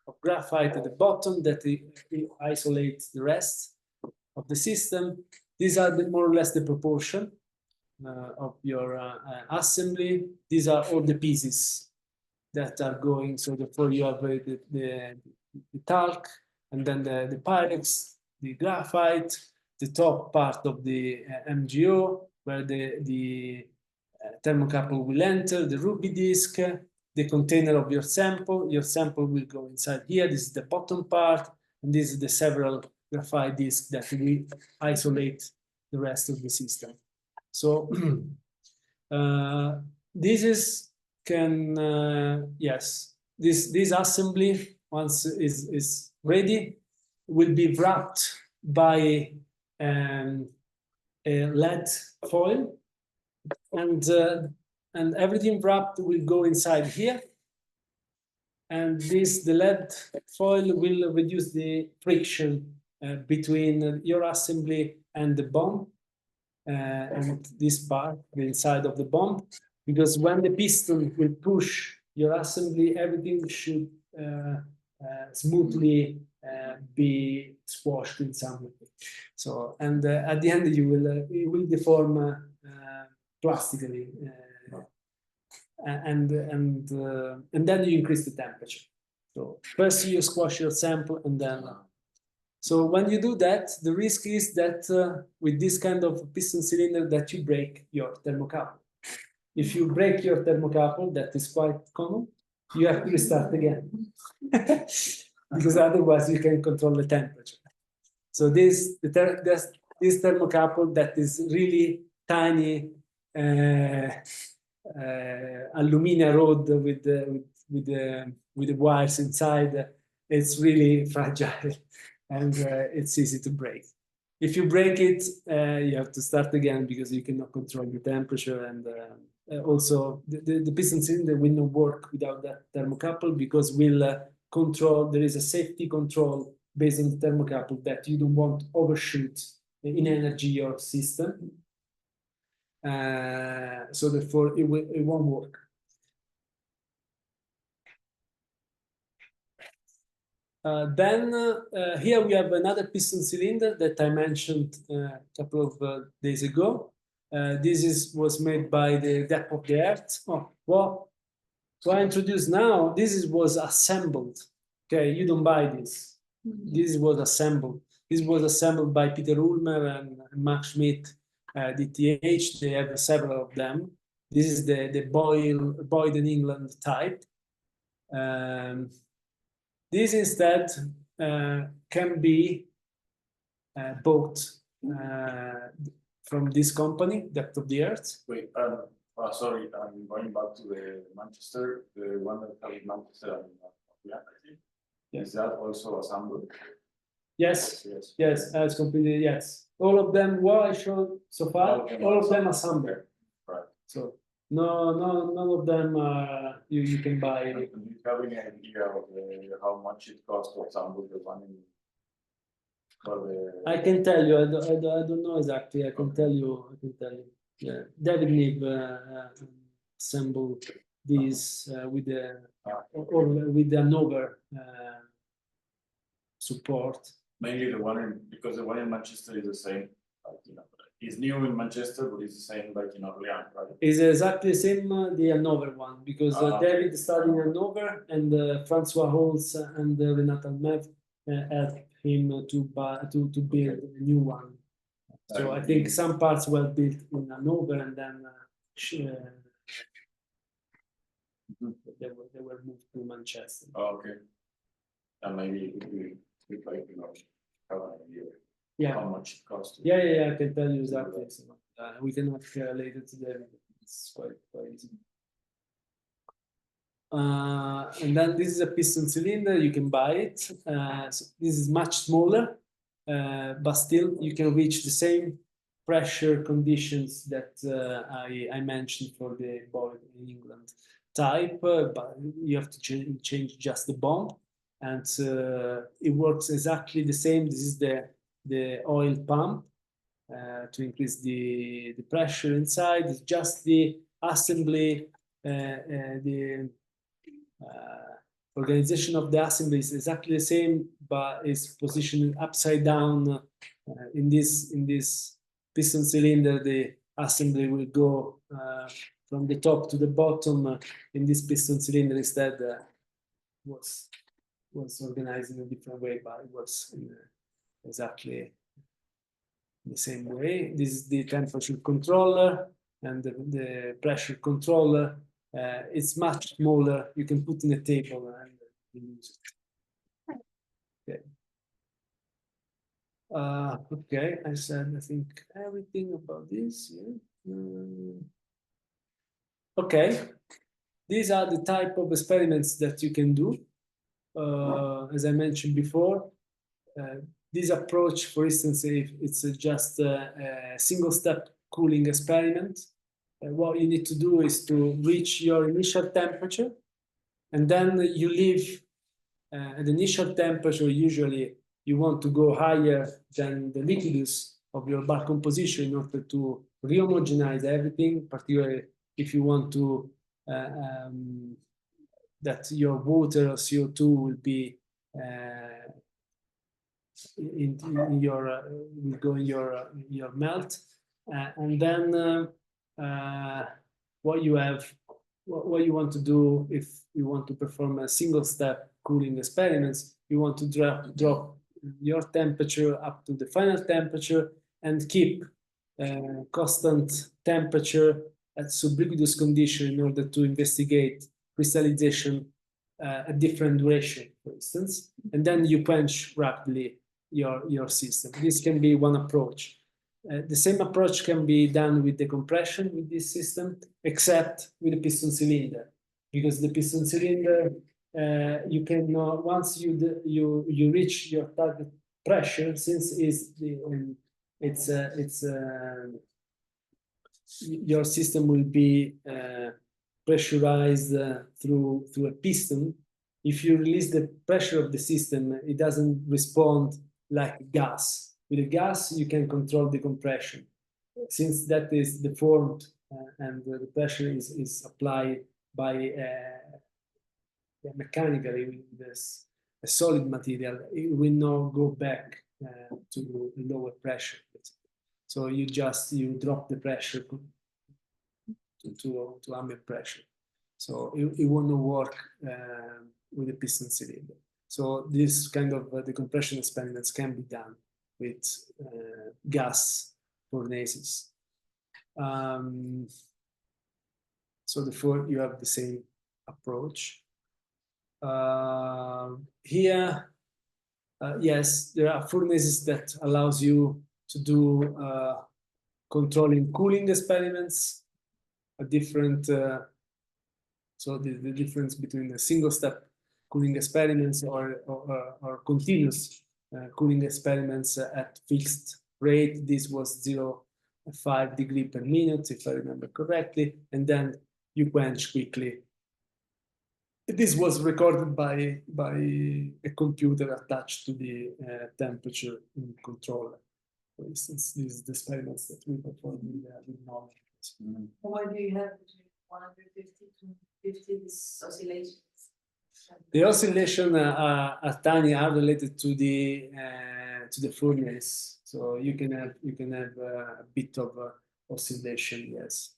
of graphite at the bottom that isolates the rest of the system. These are more or less the proportion of your assembly. These are all the pieces that are going. So therefore you have the talc, and then the Pyrex, the graphite, the top part of the MGO, where the thermocouple will enter, the ruby disc, the container of your sample. Your sample will go inside here. This is the bottom part, and this is the several graphite discs that will isolate the rest of the system. So this assembly, once is ready, will be wrapped by a lead foil, and everything wrapped will go inside here. And the lead foil will reduce the friction between your assembly and the bomb, and this part, the inside of the bomb, because when the piston will push your assembly, everything should smoothly be squashed in some way. So, and at the end it will deform plastically, and then you increase the temperature. So first you squash your sample, and then. So when you do that, the risk is that with this kind of piston cylinder that you break your thermocouple. If you break your thermocouple, that is quite common, you have to restart again. Because otherwise you can control the temperature. So this thermocouple that is really tiny alumina rod with the wires inside, it's really fragile. And it's easy to break. If you break it, you have to start again, because you cannot control the temperature. And also, the piston cylinder will not work without that thermocouple, because there is a safety control based on the thermocouple that you don't want to overshoot in energy your system. So therefore, it won't work. Then here we have another piston cylinder that I mentioned a couple of days ago. This was made by the depth of the earth. Oh, well, so I introduced now, was assembled. Okay, you don't buy this. This was assembled. This was assembled by Peter Ulmer and Max Schmidt, DTH. They have several of them. This is the Boyd and England type. This instead can be bought from this company, Depth of the Earth. Wait, sorry, I'm going back to the Manchester, the one that has Manchester and I think. Yes. Is that also assembled? Yes, yes, that's completely, yes. All of them, what I showed so far, all of them assembled. Right. So none of them you can buy. Do you have any idea of how much it costs to assemble the one in? I can tell you. I don't know exactly. I can tell you. Yeah, David Neve assembled these with the with the Hanover support. Mainly the one because the one in Manchester is the same. Like, It's new in Manchester, but it's the same like in Orleans, right? It's exactly the same the Hanover one, because David studied in Hanover, and Francois Holz and Renata Mev helped him to build a new one. So I think some parts were built in Hanover, and then they were moved to Manchester. Oh, okay. And maybe we like, you know, have an idea Yeah. how much it costs. Yeah, I can tell you exactly. So, we can ask later today. It's quite easy. And then this is a piston cylinder. You can buy it. So this is much smaller, but still you can reach the same pressure conditions that I mentioned for the boiler in England type, but you have to change just the bond, and it works exactly the same. This is the oil pump to increase the pressure inside. It's just the assembly, the organization of the assembly is exactly the same, but is positioned upside down. In this piston cylinder, the assembly will go from the top to the bottom. In this piston cylinder, instead, was organized in a different way, but it was in exactly the same way. This is the temperature controller and the pressure controller. It's much smaller. You can put in a table and use it. Okay. Okay, I said I think everything about this. Yeah. Okay, these are the type of experiments that you can do. As I mentioned before, this approach, for instance, if it's just a single-step cooling experiment, what you need to do is to reach your initial temperature, and then you leave at the initial temperature. Usually you want to go higher than the liquidus of your bulk composition in order to rehomogenize everything, particularly if you want to that your water or CO2 will be in your will go in your melt, and then what you want to do if you want to perform a single step cooling experiments, you want to drop your temperature up to the final temperature and keep constant temperature at subliquidus condition in order to investigate crystallization at different duration, for instance, and then you quench rapidly your system. This can be one approach. The same approach can be done with the compression with this system, except with the piston cylinder, because the piston cylinder you can once you reach your target pressure, since your system will be pressurized through a piston. If you release the pressure of the system, it doesn't respond like gas. With a gas, you can control the compression, since that is deformed and the pressure is applied by mechanically with this a solid material. It will not go back to lower pressure. So you drop the pressure to ambient pressure. So it won't work with a piston cylinder. So this kind of decompression experiments can be done with gas furnaces. So therefore you have the same approach. Here, yes, there are furnaces that allows you to do controlling cooling experiments, a different, so the difference between the single-step cooling experiments or continuous cooling experiments at fixed rate. This was 0.5 degree per minute, if I remember correctly, and then you quench quickly. This was recorded by a computer attached to the temperature controller. For instance, these are the experiments that we performed with knowledge. Why do you have between 150 to 50 these oscillations? The oscillation are tiny, are related to the furnace. So you can have a bit of oscillation, yes.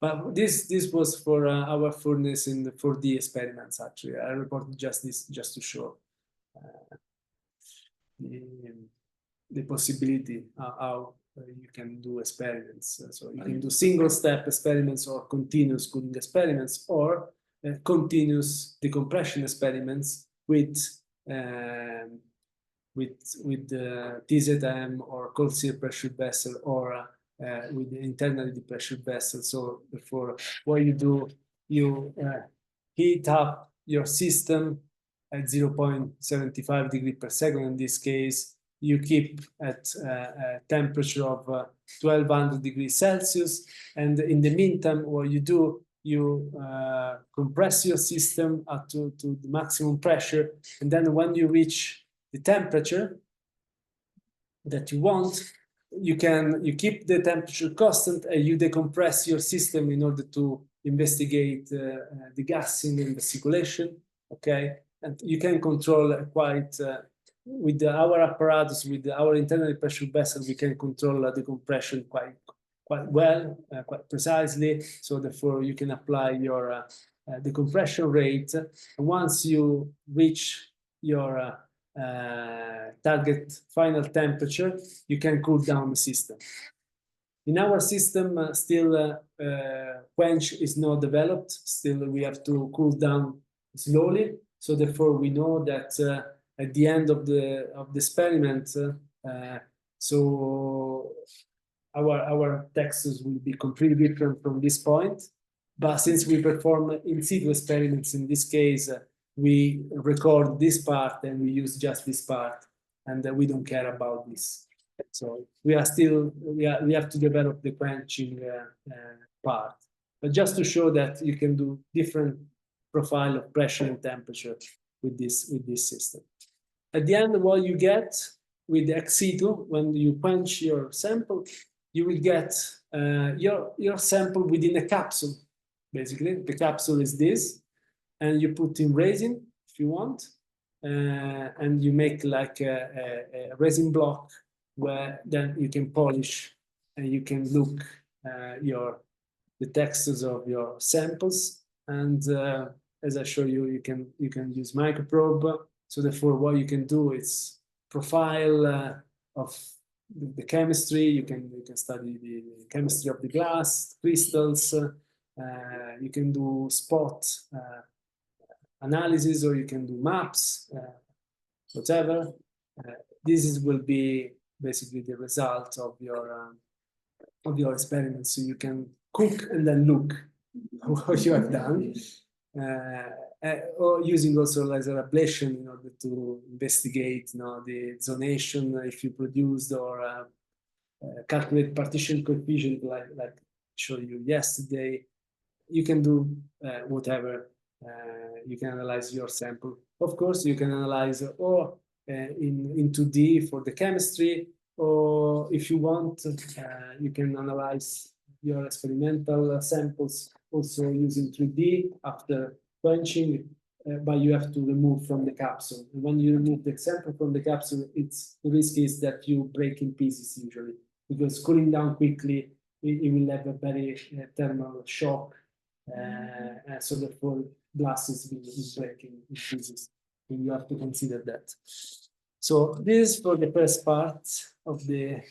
But this was for our furnace in the 4D experiments. Actually, I reported just this just to show the possibility how you can do experiments. So you can do single-step experiments or continuous cooling experiments or continuous decompression experiments with TZM or cold seal pressure vessel or with the internally depressured vessel. So therefore, what you do, you heat up your system at 0.75 degrees per second. In this case, you keep at a temperature of 1200 degrees Celsius. And in the meantime, what you do, you compress your system up to the maximum pressure. And then when you reach the temperature that you want, you keep the temperature constant and you decompress your system in order to investigate the gassing and the circulation. Okay, and you can control quite with our apparatus, with our internally pressured vessel, we can control the compression quite well, quite precisely. So therefore, you can apply your the compression rate. And once you reach your target final temperature, you can cool down the system. In our system, still quench is not developed. Still, we have to cool down slowly. So therefore, we know that at the end of the experiment, so our textures will be completely different from this point. But since we perform in situ experiments, in this case, we record this part and we use just this part, and we don't care about this. So we have to develop the quenching part. But just to show that you can do different profile of pressure and temperature with this system. At the end, what you get with the ex situ, when you quench your sample, you will get your sample within a capsule. Basically, the capsule is this, and you put in resin if you want, and you make like a resin block where then you can polish and you can look the textures of your samples. And as I show you, you can use microprobe. So therefore, what you can do is profile of the chemistry. You can study the chemistry of the glass crystals. You can do spot analysis, or you can do maps, whatever. This will be basically the result of your experiment. So you can cook and then look what you have done, or using also laser ablation in order to investigate, the zonation if you produced, or calculate partition coefficient like I showed you yesterday. You can do whatever. You can analyze your sample. Of course, you can analyze or in 2D for the chemistry, or if you want, you can analyze your experimental samples also using 3D after quenching, but you have to remove from the capsule. And when you remove the sample from the capsule, the risk is that you break in pieces usually, because cooling down quickly, it will have a very thermal shock. So therefore, glasses will break in pieces. And you have to consider that. So this is for the first part of the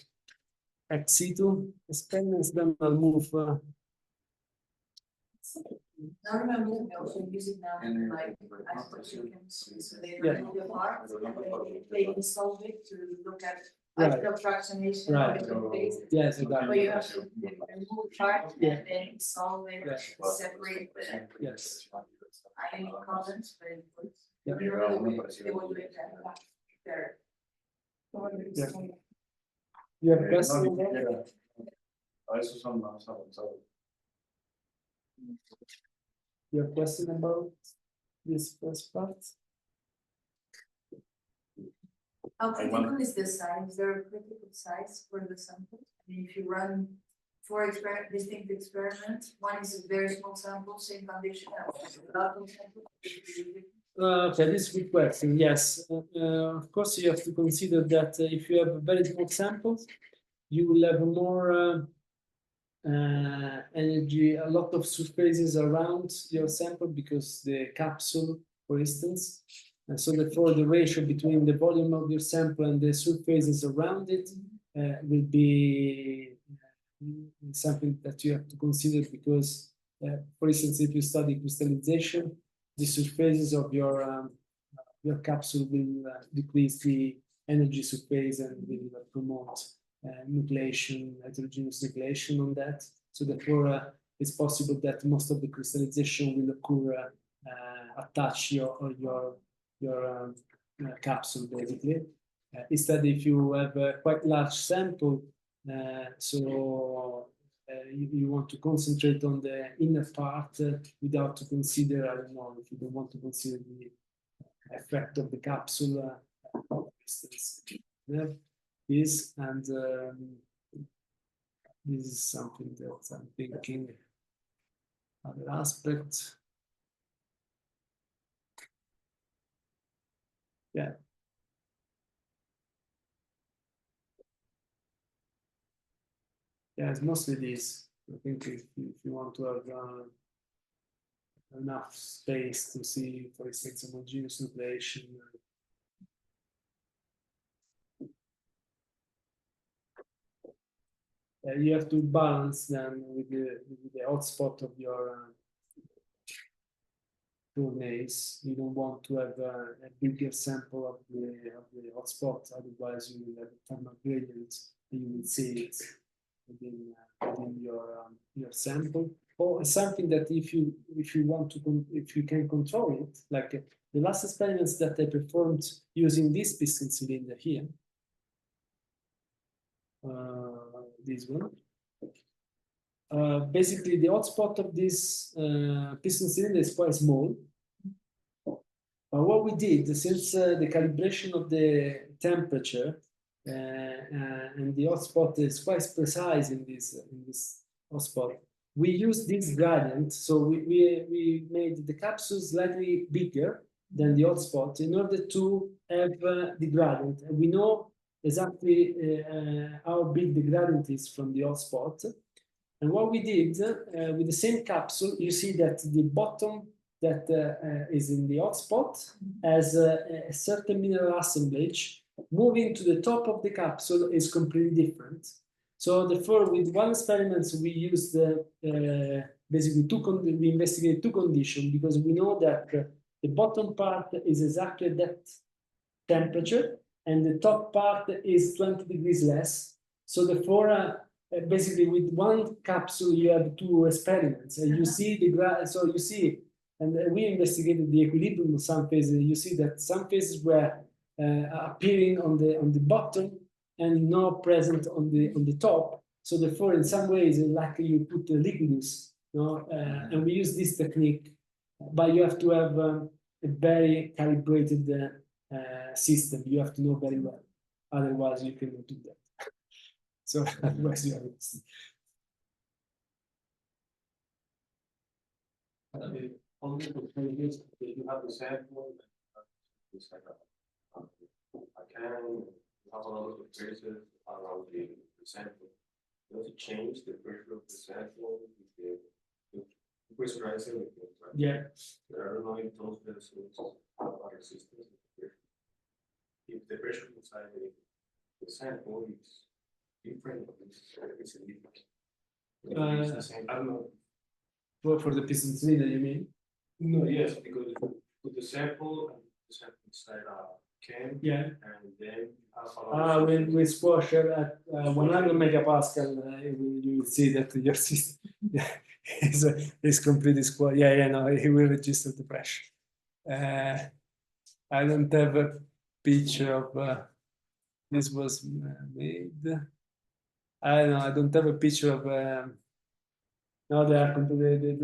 ex situ experiments. Then I'll move. Now remember, we also use it now in like so they remove the parts and they install it to look at like the fractionation of different phases. Yes, But exactly. you have to remove part and then install it, separate the ionic columns, but you really they will do it there. You have questions about that? Eso son más avanzados. You have question about this first part? How critical is the size? Is there a critical size for the sample? I mean, if you run 4 distinct experiments, one is a very small sample, same condition, and a lot of sample. Okay, this is a good question. Yes, of course, you have to consider that if you have very small samples, you will have more energy, a lot of surfaces around your sample because the capsule, for instance, and so therefore the ratio between the volume of your sample and the surfaces around it will be something that you have to consider because, for instance, if you study crystallization, the surfaces of your capsule will decrease the energy surface and will promote nucleation, heterogeneous nucleation on that. So therefore, it's possible that most of the crystallization will occur attach your capsule basically. Instead, if you have a quite large sample, you want to concentrate on the inner part without to consider, I don't know, if you don't want to consider the effect of the capsule, for instance. This and this is something that I'm thinking. Other aspect. Yeah. Yeah, it's mostly this. I think if you want to have enough space to see, for instance, homogeneous nucleation. You have to balance them with the hotspot of your tournays. You don't want to have a bigger sample of the hotspot, otherwise you will have a thermal gradient and you will see it within your sample. Or something that if you can control it, like the last experiments that I performed using this piston cylinder here. This one. Basically, the hotspot of this piston cylinder is quite small. What we did, since the calibration of the temperature and the hotspot is quite precise in this hotspot, we used this gradient. So we made the capsule slightly bigger than the hotspot in order to have the gradient. And we know exactly how big the gradient is from the hotspot. And what we did with the same capsule, you see that the bottom that is in the hotspot has a certain mineral assemblage. Moving to the top of the capsule is completely different. So therefore, with one experiment, we used basically we investigated two conditions because we know that the bottom part is exactly that temperature and the top part is 20 degrees less. So therefore, basically with one capsule you have two experiments and you see so you see, and we investigated the equilibrium of some phases. You see that some phases were appearing on the bottom and not present on the top. So therefore, in some ways, like you put the liquidus, and we use this technique, but you have to have a very calibrated system. You have to know very well, otherwise you cannot do that. So otherwise you are lost. Only the pages you have the sample. It's like I can have a lot of traces around the sample. Does it change the pressure of the sample? The pressurizing? Yeah. I don't know if those vessels have a resistance. If the pressure inside the sample is different, it's different. The same. I don't know. Well, for the piston cylinder, you mean? No, yes, because with the sample and the sample inside can, yeah, and then we squash at 100 megapascal, you will see that your system is completely squashed. Yeah, no, he will register the pressure. I don't have a picture of this was made. I don't know. I don't have a picture of. No, they are completely,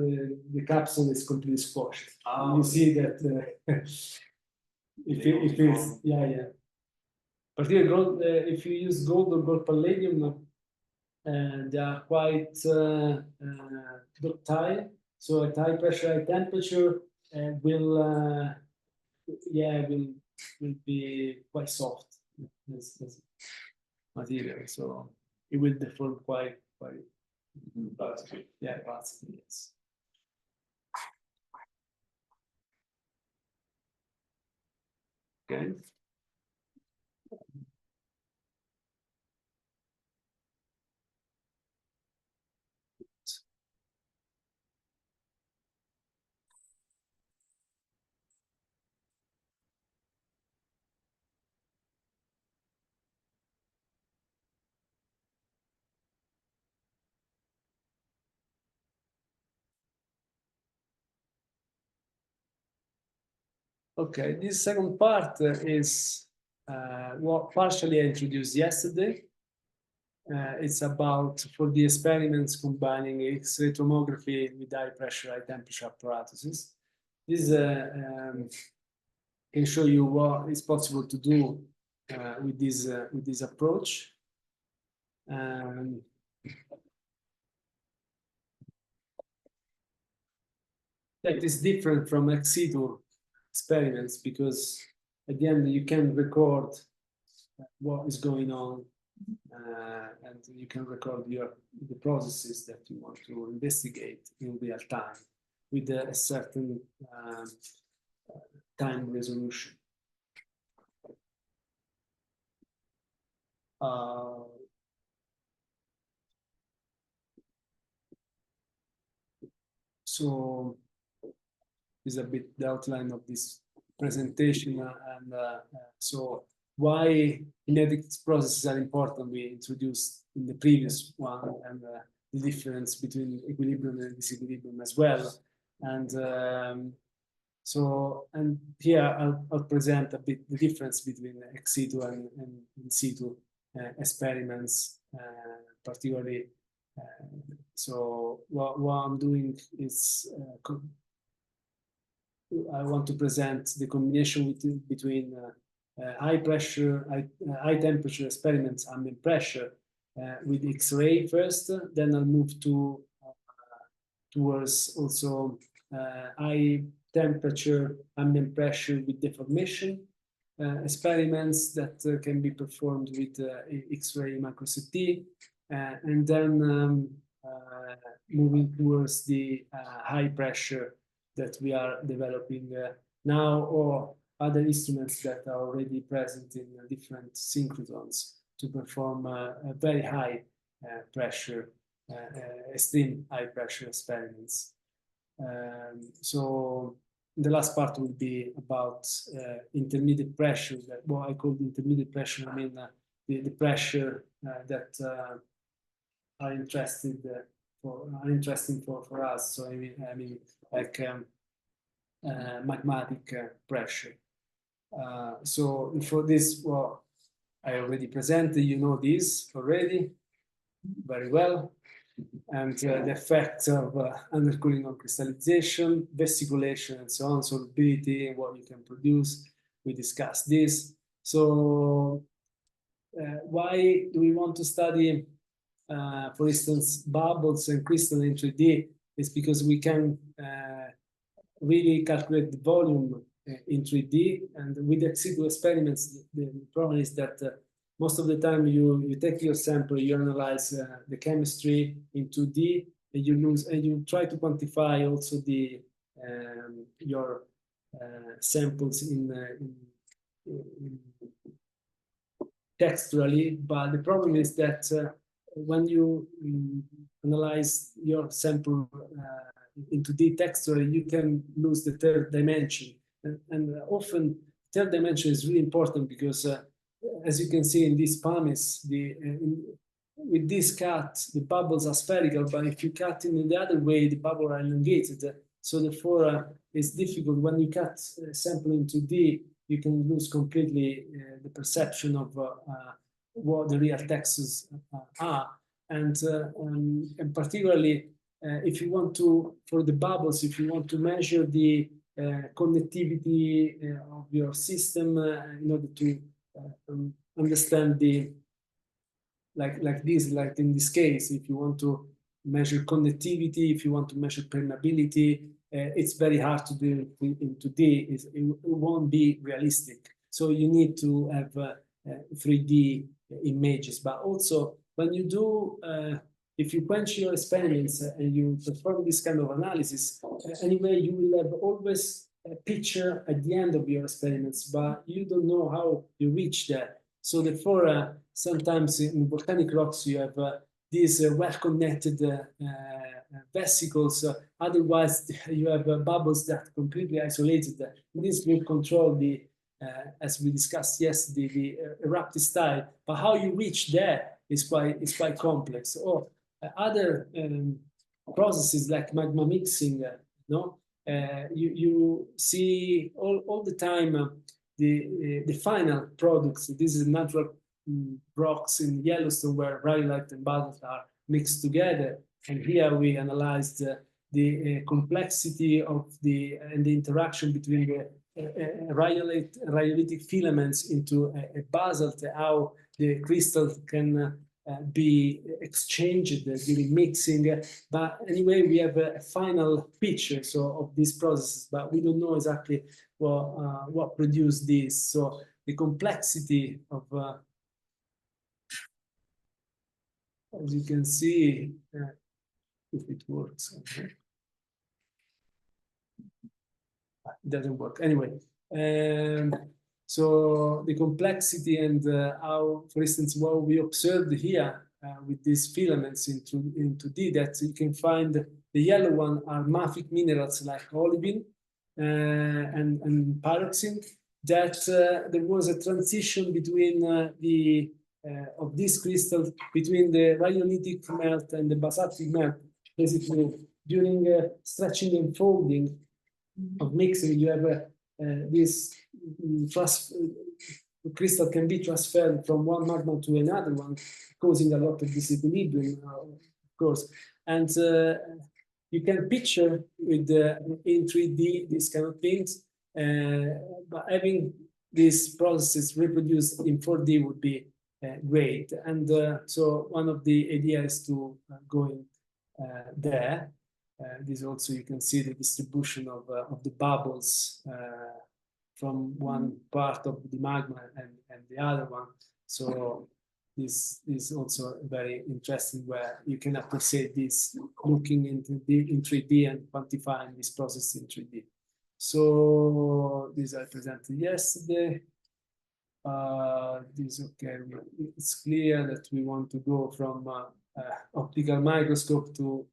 the capsule is completely squashed. You see that if it's particularly gold, if you use gold or gold palladium, they are quite ductile. So at high pressure, high temperature will yeah, will be quite soft as material, so it will deform quite yeah, fast, yes. Okay. Okay, this second part is what partially I introduced yesterday. It's about for the experiments combining X-ray tomography with high pressure, high temperature apparatuses. This can show you what is possible to do with this approach. That is different from ex situ experiments because at the end you can record what is going on and you can record the processes that you want to investigate in real time with a certain time resolution. So is a bit the outline of this presentation, and so why kinetic processes are important we introduced in the previous one, and the difference between equilibrium and disequilibrium as well. And and here I'll present a bit the difference between ex situ and in situ experiments, particularly. So what I'm doing is I want to present the combination between high pressure, high temperature experiments, ambient pressure with X-ray first. Then I'll move to towards also high temperature, ambient pressure with deformation experiments that can be performed with X-ray micro-CT, and then moving towards the high pressure that we are developing now, or other instruments that are already present in different synchrotrons to perform a very high pressure, extreme high pressure experiments. So the last part will be about intermediate pressure. That what I call the intermediate pressure. I mean the pressure that are interesting for us. So I mean like magmatic pressure. So for this, well, I already presented. You know this already very well. And the effects of undercooling on crystallization, vesiculation, and so on, solubility, what you can produce. We discussed this. So why do we want to study, for instance, bubbles and crystal in 3D? It's because we can really calculate the volume in 3D. And with ex situ experiments, the problem is that most of the time you take your sample, you analyze the chemistry in 2D, and you try to quantify also the your samples in texturally. But the problem is that when you analyze your sample in 2D texturally, you can lose the third dimension, and often third dimension is really important because as you can see in this pumice, with this cut, the bubbles are spherical, but if you cut in the other way, the bubbles are elongated. So therefore, it's difficult when you cut a sample in 2D, you can lose completely the perception of what the real textures are. And particularly, if you want to, for the bubbles, if you want to measure the conductivity of your system in order to understand the like in this case, if you want to measure conductivity, if you want to measure permeability, it's very hard to do in 2D. It won't be realistic. So you need to have 3D images. But also, when you do, if you quench your experiments and you perform this kind of analysis, anyway, you will have always a picture at the end of your experiments, but you don't know how you reach there. So therefore, sometimes in volcanic rocks, you have these well-connected vesicles. Otherwise, you have bubbles that are completely isolated. This will control the, as we discussed yesterday, the eruptive style. But how you reach there is quite complex. Or other processes like magma mixing, you see all the time the final products. This is natural rocks in Yellowstone where rhyolite and basalt are mixed together, and here we analyzed the complexity of the interaction between the rhyolitic filaments into a basalt, how the crystal can be exchanged during mixing. But anyway, we have a final picture of these processes, but we don't know exactly what produced this. So the complexity of as you can see, if it works, okay. It doesn't work anyway. So the complexity and how, for instance, what we observed here with these filaments in 2D, that you can find the yellow one are mafic minerals like olivine and pyroxene. That there was a transition between of this crystal between the rhyolitic melt and the basaltic melt. Basically, during stretching and folding of mixing, you have this crystal can be transferred from one magma to another one, causing a lot of disequilibrium, of course. And you can picture with in 3D these kind of things, but having these processes reproduced in 4D would be great. And so one of the ideas is to go in there. This also, you can see the distribution of the bubbles from one part of the magma and the other one. So this is also very interesting, where you can appreciate this looking into in 3D and quantifying this process in 3D. So this I presented yesterday. This okay. It's clear that we want to go from optical microscope to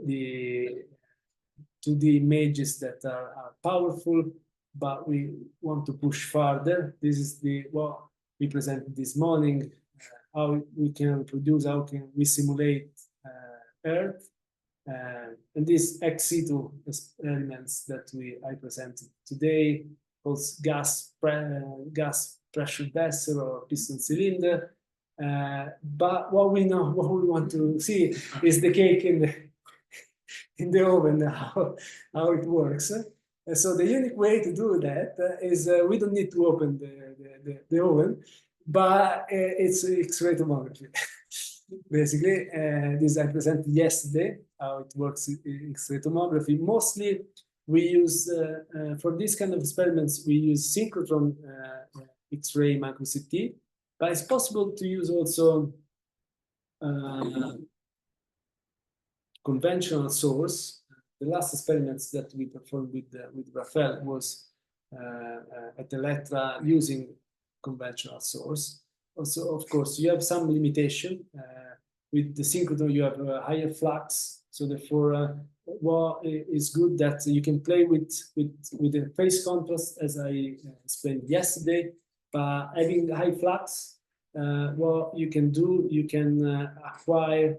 the images that are powerful, but we want to push further. This is what we presented this morning, how we can produce, how can we simulate Earth, and these ex situ experiments that I presented today, called gas pressure vessel or piston cylinder. But what we want to see is the cake in the oven, how it works. And so the unique way to do that is we don't need to open the oven, but it's X-ray tomography. Basically, this I presented yesterday, how it works in X-ray tomography. Mostly we use, for this kind of experiments, we use synchrotron X-ray micro-CT, but it's possible to use also conventional source. The last experiments that we performed with Rafael was at Electra using conventional source. Also, of course, you have some limitation. With the synchrotron, you have a higher flux. So therefore, what is good that you can play with the phase contrast, as I explained yesterday. But having high flux, what you can do, you can acquire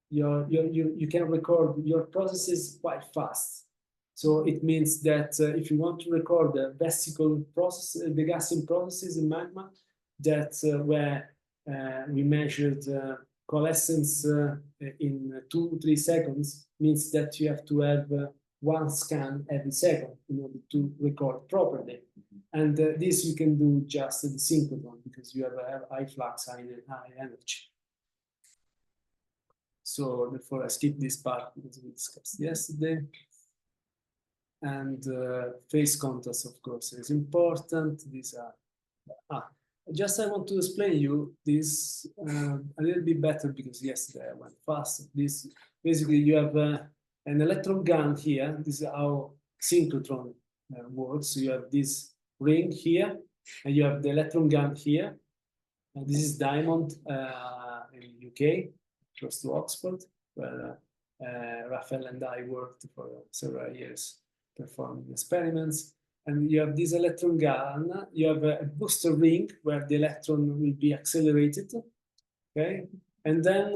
you can record your processes quite fast. So it means that if you want to record the vesicle process, the gassing processes in magma, that where we measured coalescence in 2-3 seconds, means that you have to have one scan every second in order to record properly. And this you can do just at the synchrotron, because you have a high flux, high energy. So therefore I skipped this part because we discussed yesterday. And phase contrast, of course, is important. These are just I want to explain you this a little bit better because yesterday I went fast. This basically you have an electron gun here. This is how synchrotron works. So you have this ring here, and you have the electron gun here. And this is Diamond in UK, close to Oxford, where Raphael and I worked for several years performing experiments. And you have this electron gun, you have a booster ring where the electron will be accelerated, okay? And then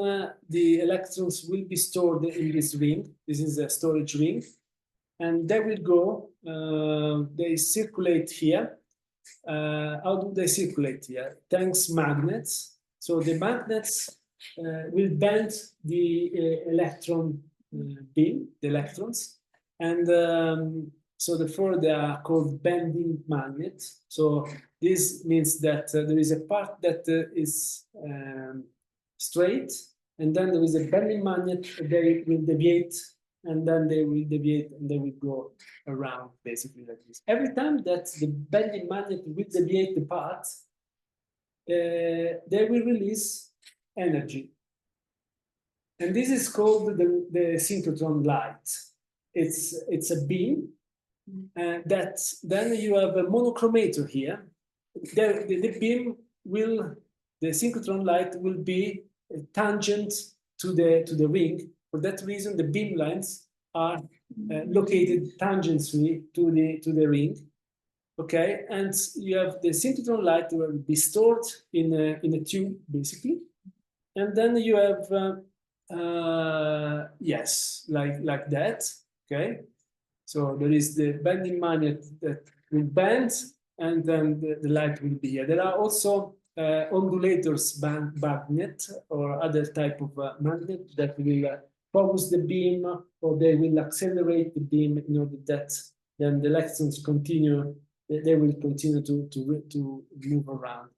the electrons will be stored in this ring. This is a storage ring. And they will go, they circulate here. How do they circulate here? Thanks magnets. So the magnets will bend the electron beam, the electrons. And so therefore they are called bending magnets. So this means that there is a part that is straight, and then there is a bending magnet. They will deviate, and then they will deviate, and they will go around basically like this. Every time that the bending magnet will deviate the path, they will release energy, and this is called the synchrotron light. It's a beam that then you have a monochromator here. The beam will, the synchrotron light will be tangent to the ring. For that reason, the beam lines are located tangentially to the ring. Okay, and you have the synchrotron light will be stored in a tube basically, and then you have yes, like that. Okay, so there is the bending magnet that will bend, and then the light will be here. There are also ondulators magnet or other type of magnet that will focus the beam, or they will accelerate the beam in order that then the electrons continue. They will continue to move around.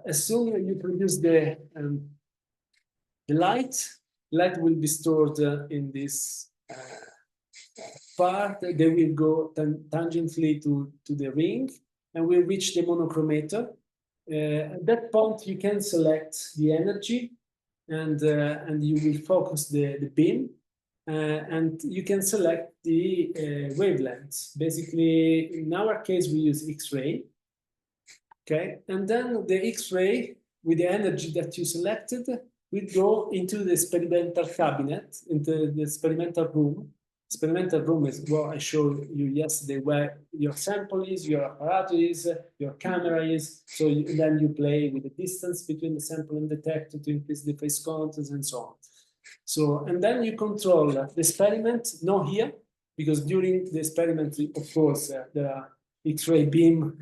As soon as you produce the light will be stored in this part. They will go tangentially to the ring, and will reach the monochromator. At that point, you can select the energy, and you will focus the beam, and you can select the wavelengths. Basically, in our case, we use X-ray. Okay, and then the X-ray with the energy that you selected will go into the experimental cabinet, into the experimental room. Experimental room is what I showed you yesterday, where your sample is, your apparatus is, your camera is. So then you play with the distance between the sample and detector to increase the phase contrast and so on. So, and then you control the experiment, not here, because during the experiment, of course, there are X-ray beam,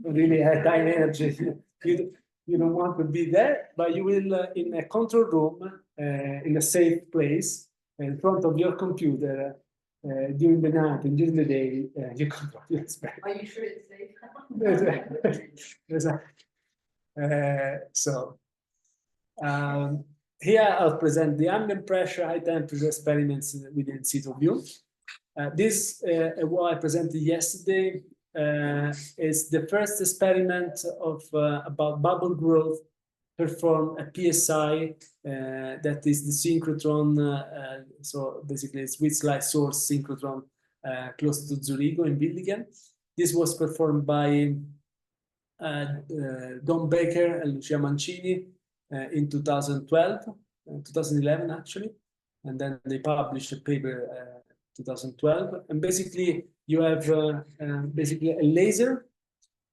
really high energy. You don't want to be there, but you will in a control room, in a safe place, in front of your computer, during the night and during the day, you control your experiment. Are you sure it's safe? So here I'll present the ambient pressure, high temperature experiments within in situ view. This what I presented yesterday is the first experiment of about bubble growth performed at PSI, that is the synchrotron, so basically it's Swiss light source synchrotron close to Zurigo in Billigen. This was performed by Don Baker and Lucia Mancini in 2011 actually, and then they published a paper 2012, and basically you have basically a laser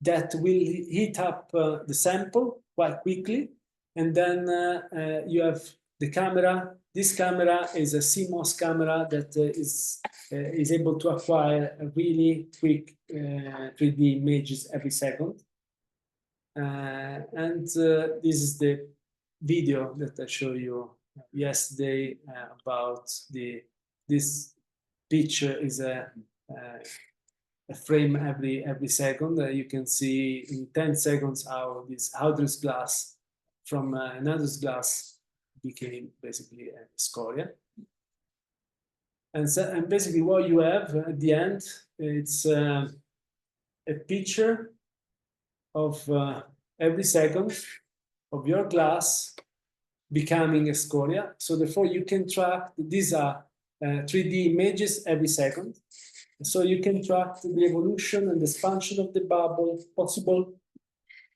that will heat up the sample quite quickly, and then you have the camera. This camera is a CMOS camera that is able to acquire a really quick 3D images every second. And this is the video that I showed you yesterday about this picture is a frame every second. You can see in 10 seconds how this hydrous glass from another glass became basically a scoria. And basically what you have at the end, it's a picture of every second of your glass becoming a scoria. So therefore you can track, these are 3D images every second. So you can track the evolution and the expansion of the bubble, possible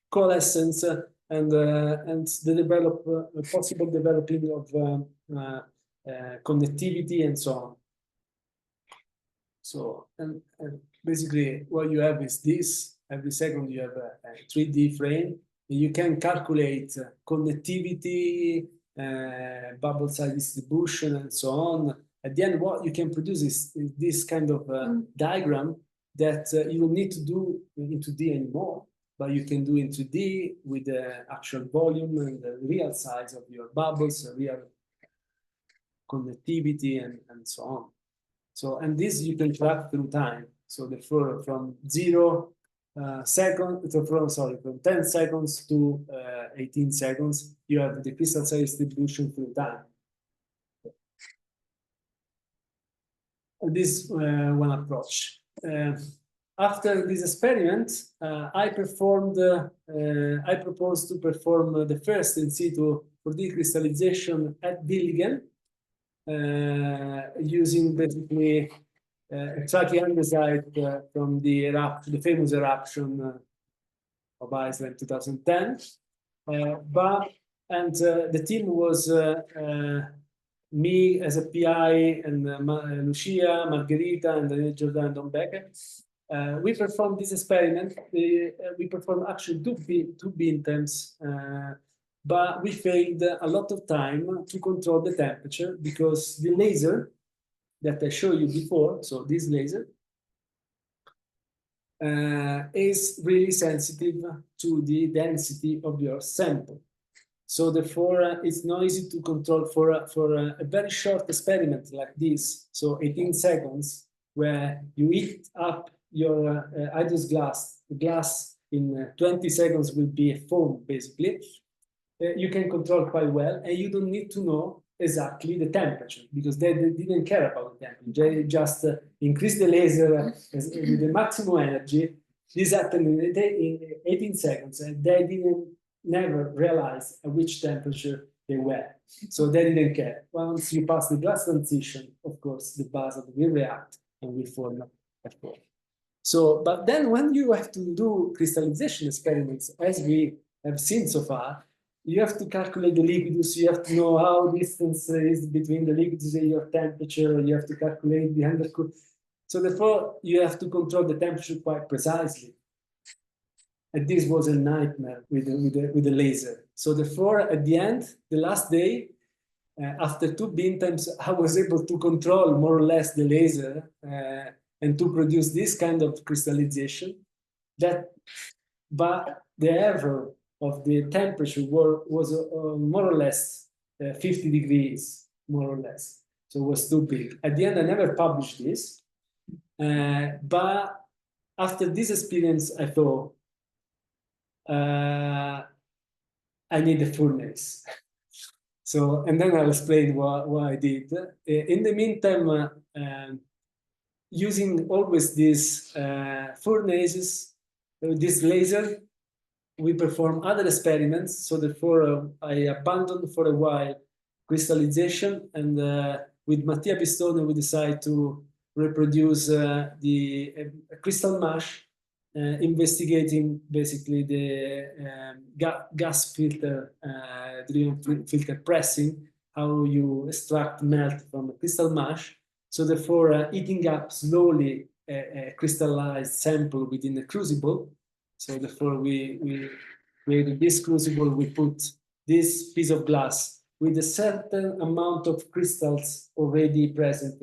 coalescence, and the possible developing of connectivity and so on. So, and basically what you have is this, every second you have a 3D frame, and you can calculate connectivity, bubble size distribution, and so on. At the end, what you can produce is this kind of diagram that you don't need to do in 2D anymore, but you can do in 3D with the actual volume and the real size of your bubbles, real connectivity, and so on. So, and this you can track through time. So therefore, from 0 seconds, from 10 seconds to 18 seconds, you have the crystal size distribution through time. This one approach. After this experiment, I proposed to perform the first in situ 4D crystallization at Dillingen, using basically tracking andesite from the famous eruption of Iceland 2010. The team was me as a PI and Lucia, Margherita, and Jordan and Don Becker. We performed this experiment. We performed actually two beam temps, but we failed a lot of time to control the temperature because the laser that I showed you before, so this laser, is really sensitive to the density of your sample. So therefore, it's not easy to control for a very short experiment like this. So 18 seconds, where you heat up your hydrous glass. The glass in 20 seconds will be a foam, basically. You can control quite well, and you don't need to know exactly the temperature because they didn't care about the temperature. They just increased the laser with the maximum energy. This happened in 18 seconds, and they never realized at which temperature they were. So they didn't care. Once you pass the glass transition, of course, the basalt will react and will form a form. So, but then when you have to do crystallization experiments, as we have seen so far, you have to calculate the liquidus, you have to know how distance is between the liquidus and your temperature, you have to calculate the undercool. So therefore, you have to control the temperature quite precisely. And this was a nightmare with the laser. So therefore, at the end, the last day, after 2 beam temps, I was able to control more or less the laser and to produce this kind of crystallization. But the error of the temperature was more or less 50 degrees, more or less. So it was too big. At the end, I never published this. But after this experience, I thought, I need a furnace. So, and then I'll explain what I did. In the meantime, using always these furnaces, this laser, we perform other experiments. So therefore, I abandoned for a while crystallization, and with Mattia Pistone, we decided to reproduce the crystal mash, investigating basically the gas filter, driven filter pressing, how you extract melt from a crystal mash. So therefore, heating up slowly a crystallized sample within a crucible. So therefore, we created this crucible, we put this piece of glass with a certain amount of crystals already present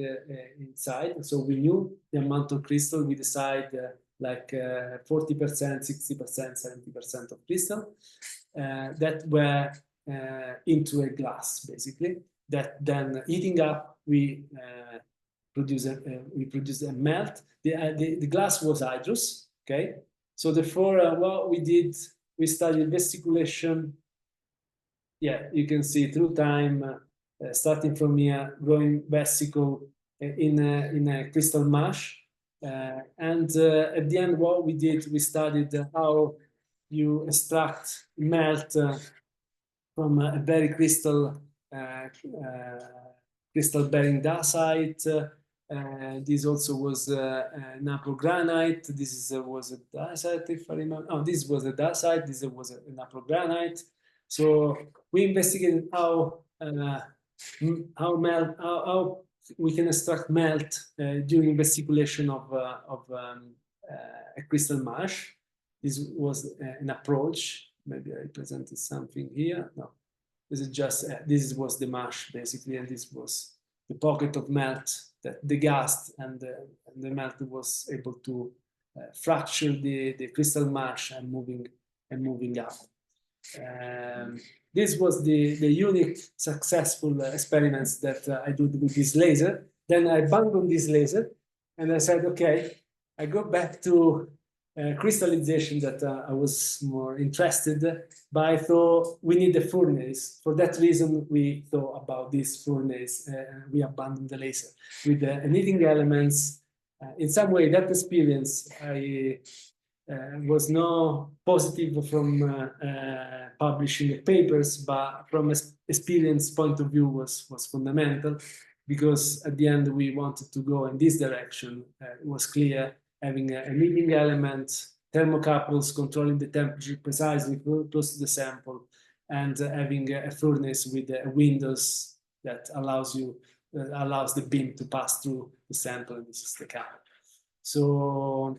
inside. So we knew the amount of crystal, we decided like 40%, 60%, 70% of crystal that were into a glass, basically. That then heating up, we produce a melt. The glass was hydrous, okay? So therefore, what we did, we studied vesiculation yeah, you can see through time, starting from here, going vesicle in a crystal mash. And at the end, what we did, we studied how you extract melt from a very crystal bearing dacite. This also was napogranite. This was a dacite, if I remember. Oh, this was a dacite. This was a napogranite. So we investigated how we can extract melt during vesiculation of a crystal mash. This was an approach. Maybe I presented something here. No, this is just this was the mash basically, and this was the pocket of melt that degassed, and the melt was able to fracture the crystal mash and moving up. This was the unique successful experiments that I did with this laser. Then I abandoned this laser and I said, okay, I go back to crystallization that I was more interested, but I thought we need a furnace. For that reason, we thought about this furnace. We abandoned the laser with the emitting elements. In some way, that experience was not positive from publishing papers, but from experience point of view was fundamental, because at the end we wanted to go in this direction. It was clear having a emitting element, thermocouples controlling the temperature precisely close to the sample, and having a furnace with windows that allows the beam to pass through the sample, and this is the camera. So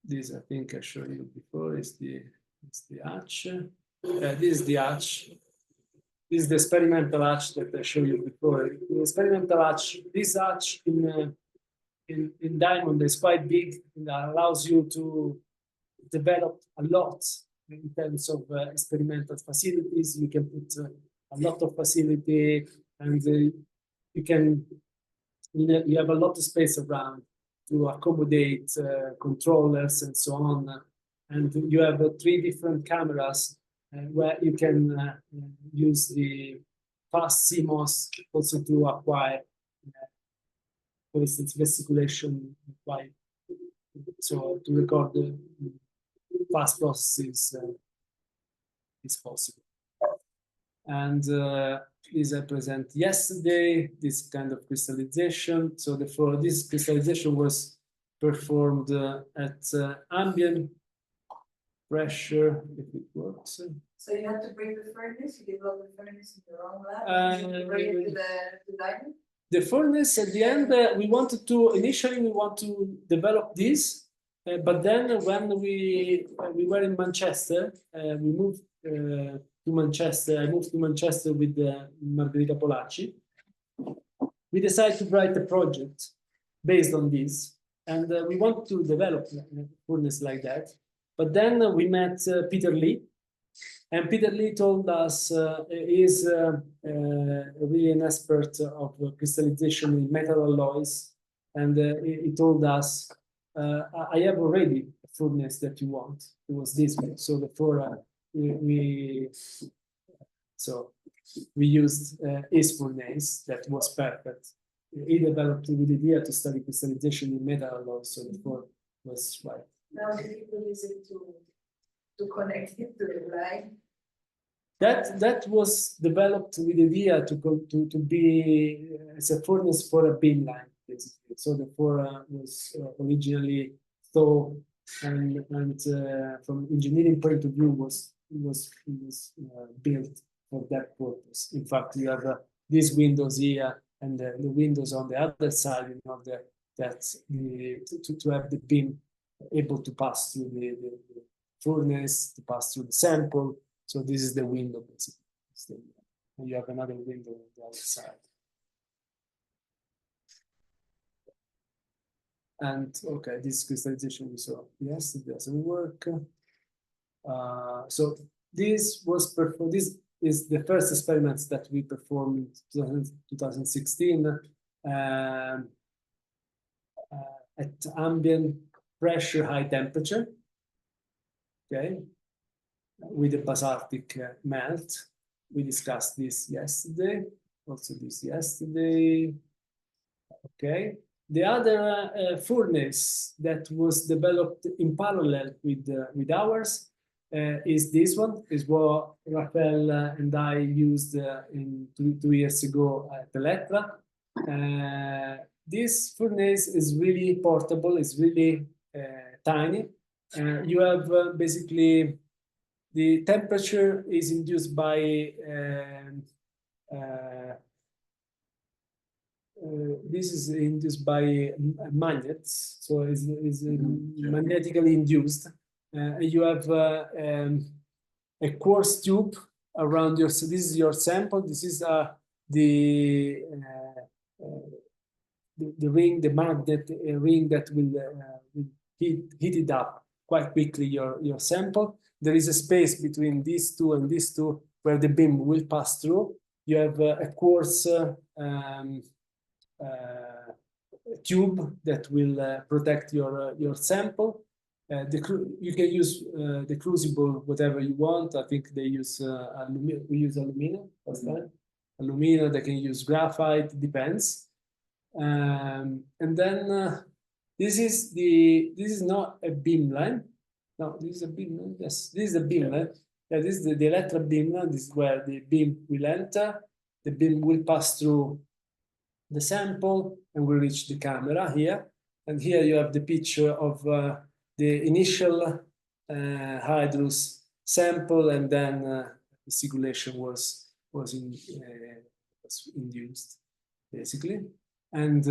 this, I think I showed you before, is the arch. This is the arch. This is the experimental arch that I showed you before. The experimental arch, this arch in diamond is quite big, and that allows you to develop a lot in terms of experimental facilities. You can put a lot of facility, and you have a lot of space around to accommodate controllers and so on. And you have 3 different cameras where you can use the fast CMOS also to acquire, for instance, vesiculation, so to record the fast processes is possible. And this I present yesterday, this kind of crystallization. So therefore, this crystallization was performed at ambient pressure, if it works. So you had to bring the furnace, you developed the furnace in your own lab, and you bring it to diamond? The furnace at the end, initially we want to develop this, but then when we were in Manchester, we moved to Manchester. I moved to Manchester with Margherita Polacci. We decided to write a project based on this, and we want to develop a furnace like that. But then we met Peter Lee, and Peter Lee told us he's really an expert of crystallization in metal alloys, and he told us, I have already a furnace that you want. It was this one. So therefore, we used his furnace that was perfect. He developed the idea to study crystallization in metal alloys, so therefore it was right. Now the people use it to connect it to the line. That was developed with the idea to be as a furnace for a beam line, basically. So therefore was originally thought, and from engineering point of view was built for that purpose. In fact, you have these windows here and the windows on the other side in order that to have the beam able to pass through the furnace, to pass through the sample. So this is the window, basically. And you have another window on the other side. And okay, this crystallization we saw. Yes, it doesn't work. So this was performed. This is the first experiments that we performed in 2016 at ambient pressure, high temperature. Okay, with a basaltic melt. We discussed this yesterday, also this yesterday. Okay. The other furnace that was developed in parallel with ours is this one, is what Rafael and I used in two years ago at Elettra. This furnace is really portable, it's really tiny. You have basically the temperature is induced by this is induced by magnets, so it's magnetically induced. You have a quartz tube around your. So this is your sample. This is the ring, the magnet ring that will heat it up quite quickly. Your sample. There is a space between these two and these two where the beam will pass through. You have a quartz tube that will protect your sample. You can use the crucible whatever you want. I think they use aluminum. We use aluminum. What's that? Aluminum. They can use graphite. Depends. And then this is not a beamline. No, this is a beamline. Yes, this is a beamline. Yeah, this is the Elettra beamline. This is where the beam will enter. The beam will pass through the sample and will reach the camera here. And here you have the picture of the initial hydrous sample, and then the circulation was induced, basically. And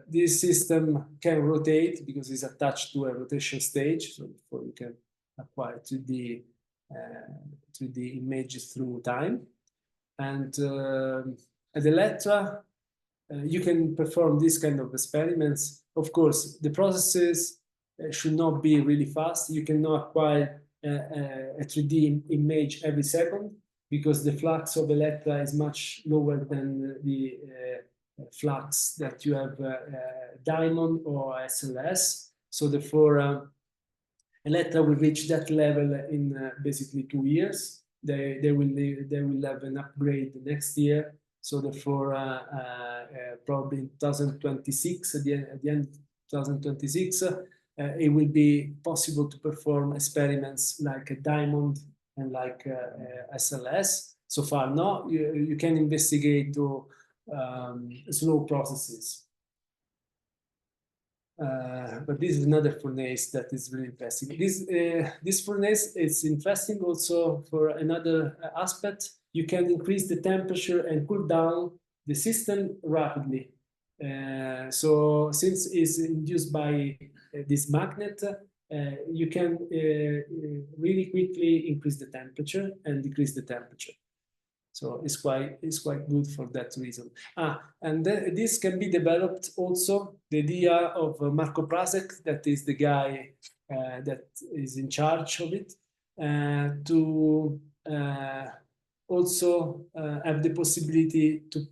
this system can rotate because it's attached to a rotation stage, so therefore you can acquire 3D images through time. And at Elettra, you can perform this kind of experiments. Of course, the processes should not be really fast. You cannot acquire a 3D image every second because the flux of Elettra is much lower than the flux that you have diamond or SLS. So therefore, Elettra will reach that level in basically 2 years. They will have an upgrade next year. So therefore, probably in 2026, at the end of 2026, it will be possible to perform experiments like a diamond and like SLS. So far, no, you can investigate to slow processes. But this is another furnace that is really interesting. This furnace is interesting also for another aspect. You can increase the temperature and cool down the system rapidly. So since it's induced by this magnet, you can really quickly increase the temperature and decrease the temperature. So it's quite good for that reason. And this can be developed also. The idea of Marco Prasek, that is the guy that is in charge of it, to also have the possibility to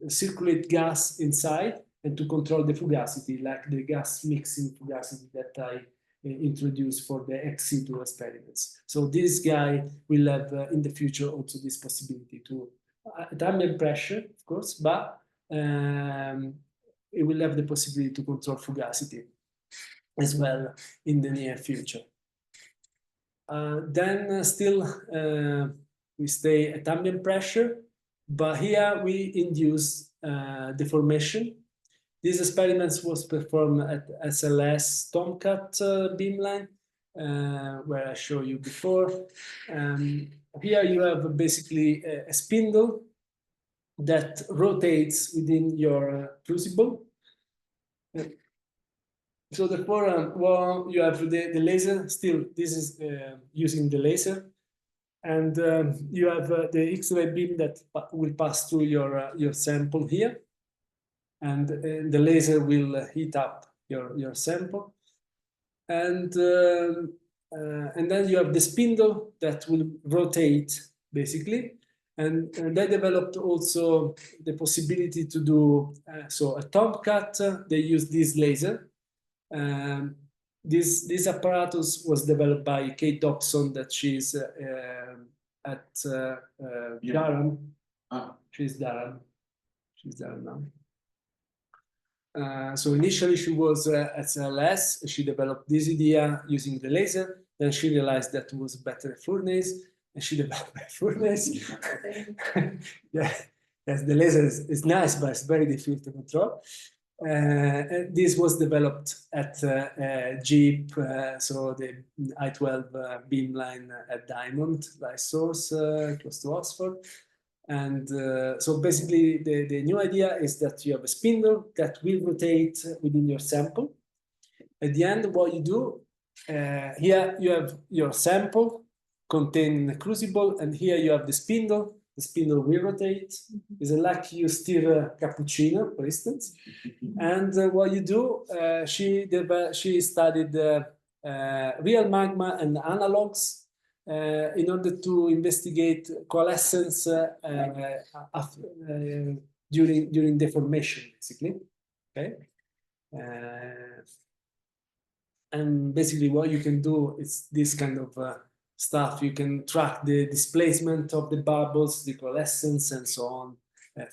circulate gas inside and to control the fugacity, like the gas mixing fugacity that I introduced for the ex situ experiments. So this guy will have in the future also this possibility to at ambient pressure, of course, but it will have the possibility to control fugacity as well in the near future. Then still we stay at ambient pressure, but here we induce deformation. These experiments was performed at SLS Tomcat beamline, where I showed you before. Here you have basically a spindle that rotates within your crucible. So therefore, well, you have the laser. Still, this is using the laser, and you have the X-ray beam that will pass through your sample here. And the laser will heat up your sample, and then you have the spindle that will rotate basically, and they developed also the possibility to do so a Tomcat. They use this laser. This apparatus was developed by Kate Dobson, that she's at Durham. Ah. She's Durham. She's Durham now. So initially she was at CLS. She developed this idea using the laser. Then she realized that was better furnace, and she developed a furnace. Yeah, yes, the laser is nice, but it's very difficult to control. And this was developed at Jeep, so the I-12 beamline at Diamond light source close to Oxford. And so basically the new idea is that you have a spindle that will rotate within your sample. At the end, what you do, here you have your sample contained in a crucible, and here you have the spindle. The spindle will rotate. It's like you stir a cappuccino, for instance. And what you do, she studied real magma and analogs in order to investigate coalescence during deformation, basically. Okay. And basically what you can do is this kind of stuff. You can track the displacement of the bubbles, the coalescence, and so on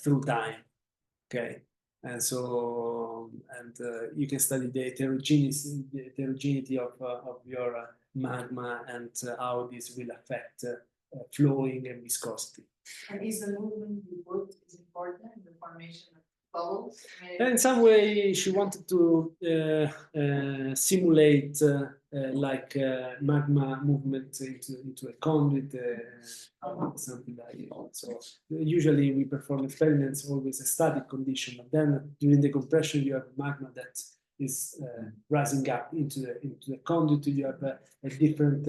through time. Okay, and so you can study the heterogeneity of your magma and how this will affect flowing and viscosity. And is the movement you put is important in the formation of bubbles? And in some way, she wanted to simulate like magma movement into a conduit, something like that. So usually we perform experiments always a static condition, but then during the compression you have magma that is rising up into the conduit. You have a different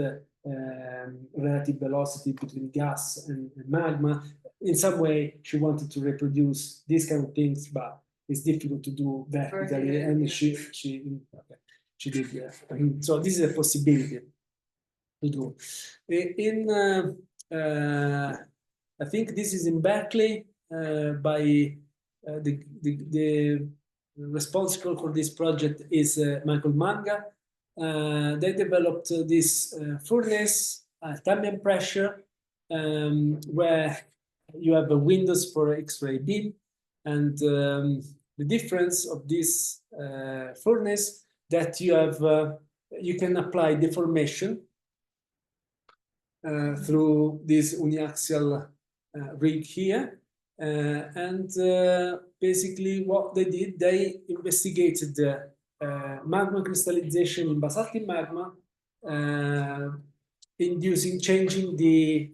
relative velocity between gas and magma. In some way, she wanted to reproduce these kind of things, but it's difficult to do vertically, and she did. So this is a possibility to do. I think this is in Berkeley by the responsible for this project is Michael Manga. They developed this furnace at ambient pressure where you have windows for X-ray beam, and the difference of this furnace that you have you can apply deformation through this uniaxial rig here, and basically what they did, they investigated the magma crystallization in basaltic magma, changing the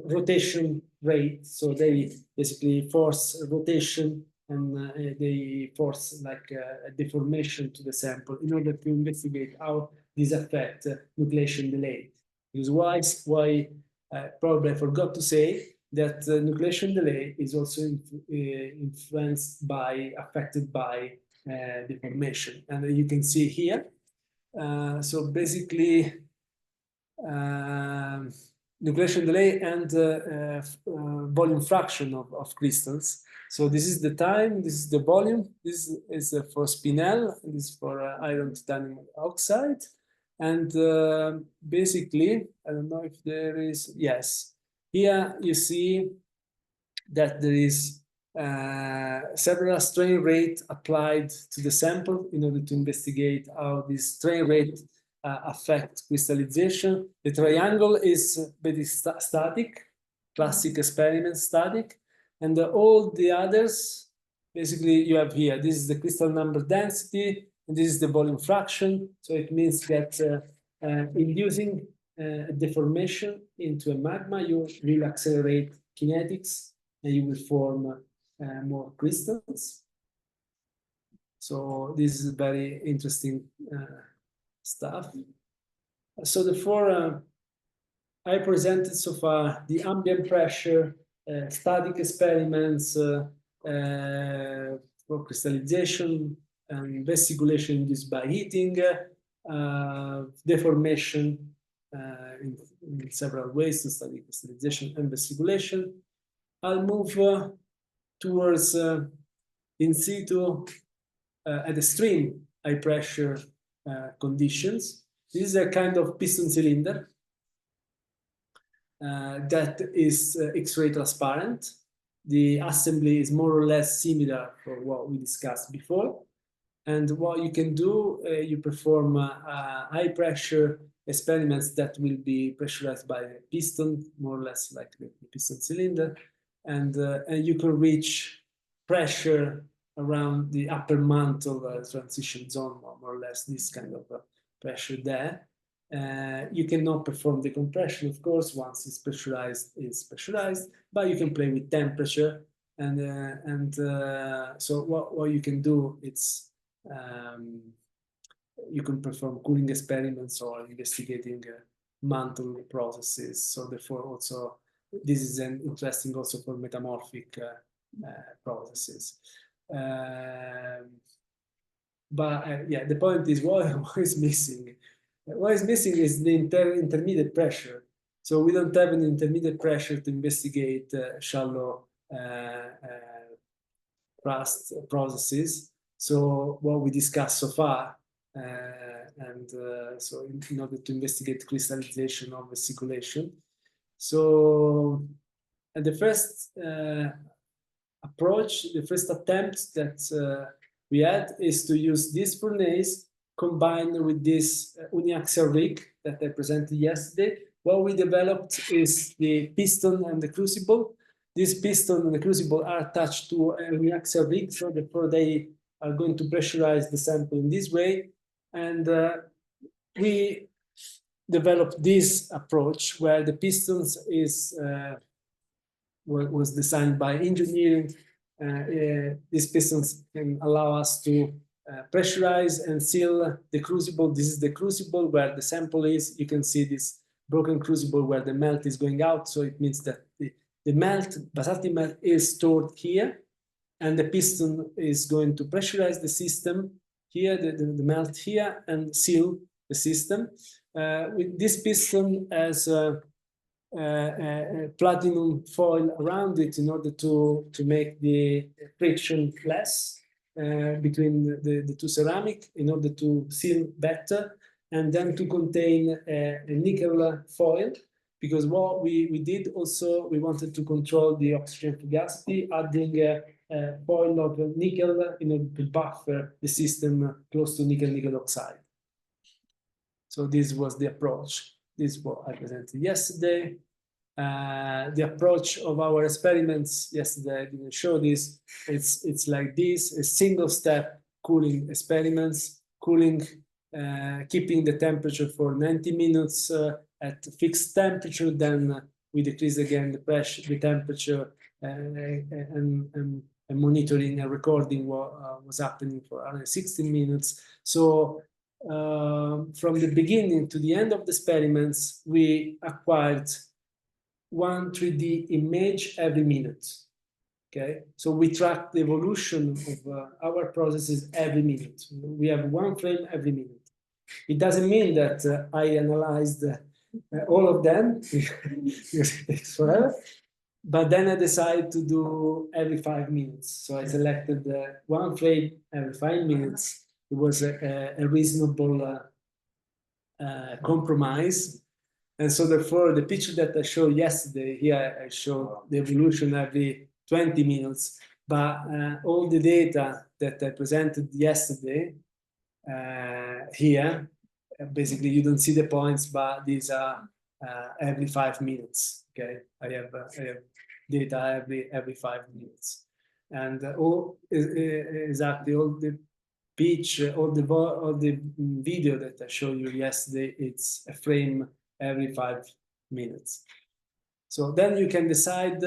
rotation rate. So they basically force rotation, and they force like a deformation to the sample in order to investigate how this affects nucleation delay. Because why probably I forgot to say that nucleation delay is also affected by deformation, and you can see here. So basically, nucleation delay and volume fraction of crystals. So this is the time, this is the volume, this is for spinel, this is for iron titanium oxide. And basically, I don't know if there is, yes. Here you see that there is several strain rate applied to the sample in order to investigate how this strain rate affect crystallization. The triangle is very static, classic experiment static, and all the others, basically you have here, this is the crystal number density, and this is the volume fraction. So it means that inducing a deformation into a magma, you will accelerate kinetics, and you will form more crystals. So this is very interesting stuff. So the four I presented so far: the ambient pressure, static experiments for crystallization, and vesiculation induced by heating, deformation in several ways to study crystallization and vesiculation. I'll move towards in situ at extreme high pressure conditions. This is a kind of piston cylinder. that is X-ray transparent. The assembly is more or less similar for what we discussed before. And what you can do, you perform high pressure experiments that will be pressurized by a piston, more or less like the piston cylinder. And you can reach pressure around the upper mantle transition zone, more or less this kind of pressure there. You cannot perform decompression, of course. Once it's pressurized, but you can play with temperature. So what you can do, it's you can perform cooling experiments or investigating mantle processes. So therefore, also this is interesting also for metamorphic processes. But yeah, the point is what is missing. What is missing is the intermediate pressure. So we don't have an intermediate pressure to investigate shallow rust processes. So what we discussed so far, so in order to investigate crystallization or vesiculation. So the first approach, the first attempt that we had is to use this furnace combined with this uniaxial rig that I presented yesterday. What we developed is the piston and the crucible. This piston and the crucible are attached to a uniaxial rig, so therefore they are going to pressurize the sample in this way. And we developed this approach where the pistons was designed by engineering. These pistons can allow us to pressurize and seal the crucible. This is the crucible where the sample is. You can see this broken crucible where the melt is going out. So it means that the melt, basaltic melt, is stored here, and the piston is going to pressurize the system here, the melt here, and seal the system. With this piston as a platinum foil around it in order to make the friction less between the two ceramic in order to seal better, and then to contain a nickel foil, because what we did also, we wanted to control the oxygen fugacity, adding a foil of nickel in order to buffer the system close to nickel oxide. So this was the approach. This is what I presented yesterday. The approach of our experiments yesterday, I didn't show this. It's like this: a single step cooling experiments, cooling, keeping the temperature for 90 minutes at fixed temperature. Then we decrease again the pressure, the temperature, and monitoring and recording what was happening for around 16 minutes. So from the beginning to the end of the experiments, we acquired 1 3D image every minute. Okay, so we track the evolution of our processes every minute. We have 1 frame every minute. It doesn't mean that I analyzed all of them because it takes forever. But then I decided to do every 5 minutes. So I selected 1 frame every 5 minutes. It was a reasonable compromise. And so therefore, the picture that I showed yesterday, here I showed the evolution every 20 minutes. But all the data that I presented yesterday here, basically you don't see the points, but these are every 5 minutes. Okay, I have data every 5 minutes, and exactly all the pitch, all the video that I showed you yesterday, it's a frame every 5 minutes. So then you can decide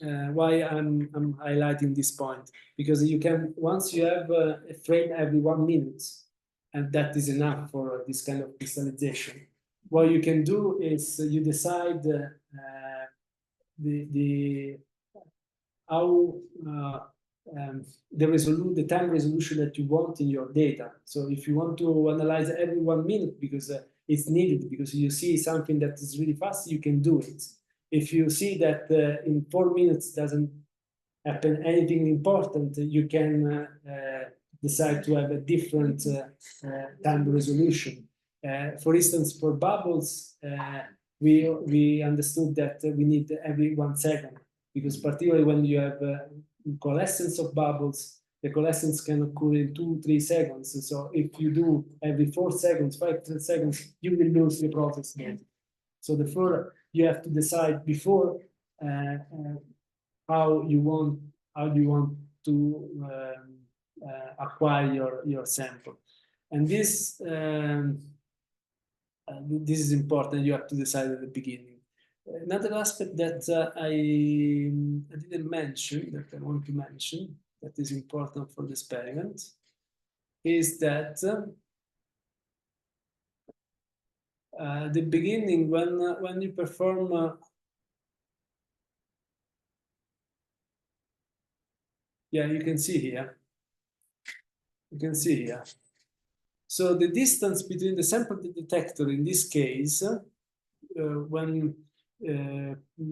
why I'm highlighting this point, because you can, once you have a frame every 1 minute, and that is enough for this kind of crystallization. What you can do is you decide the time resolution that you want in your data. So if you want to analyze every 1 minute because it's needed, because you see something that is really fast, you can do it. If you see that in 4 minutes doesn't happen anything important, you can decide to have a different time resolution. For instance, for bubbles, we understood that we need every 1 second, because particularly when you have coalescence of bubbles, the coalescence can occur in 2-3 seconds. So if you do every 4 seconds, 5 seconds, you will lose the process mode. So therefore, you have to decide before how you want to acquire your sample, and this is important. You have to decide at the beginning. Another aspect that I didn't mention, that I want to mention, that is important for the experiment, is that the beginning, when you perform yeah, you can see here. You can see here. So the distance between the sample and the detector, in this case, when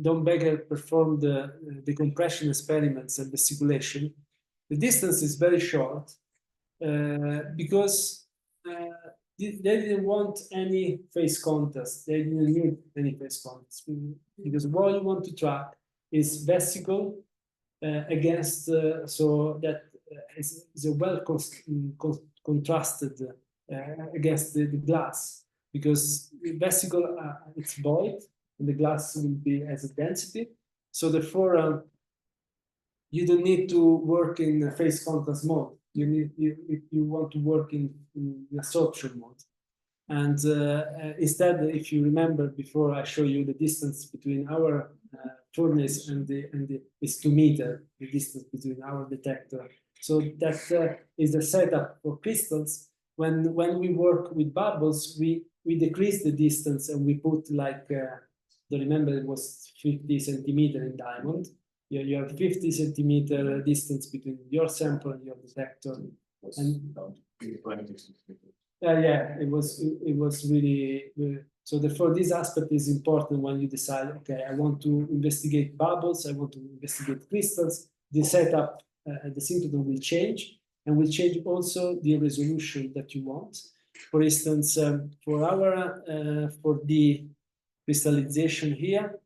Don Becker performed the compression experiments and the simulation, the distance is very short because they didn't want any phase contact. They didn't need any phase contact because what you want to track is vesicle against, so that is a well contrasted against the glass, because the vesicle it's void and the glass will be as a density. So therefore, you don't need to work in phase contrast mode. You want to work in absorption mode. And instead, if you remember before, I show you the distance between our furnace and the is 2 meters, the distance between our detector. So that is the setup for crystals. When we work with bubbles, we decrease the distance and we put like, remember it was 50 centimeter in diamond. You have 50 centimeter distance between your sample and your detector. And yeah, it was really so therefore this aspect is important when you decide, okay, I want to investigate bubbles, I want to investigate crystals. The setup at the synchrotron will change, and will change also the resolution that you want. For instance, for the crystallization here,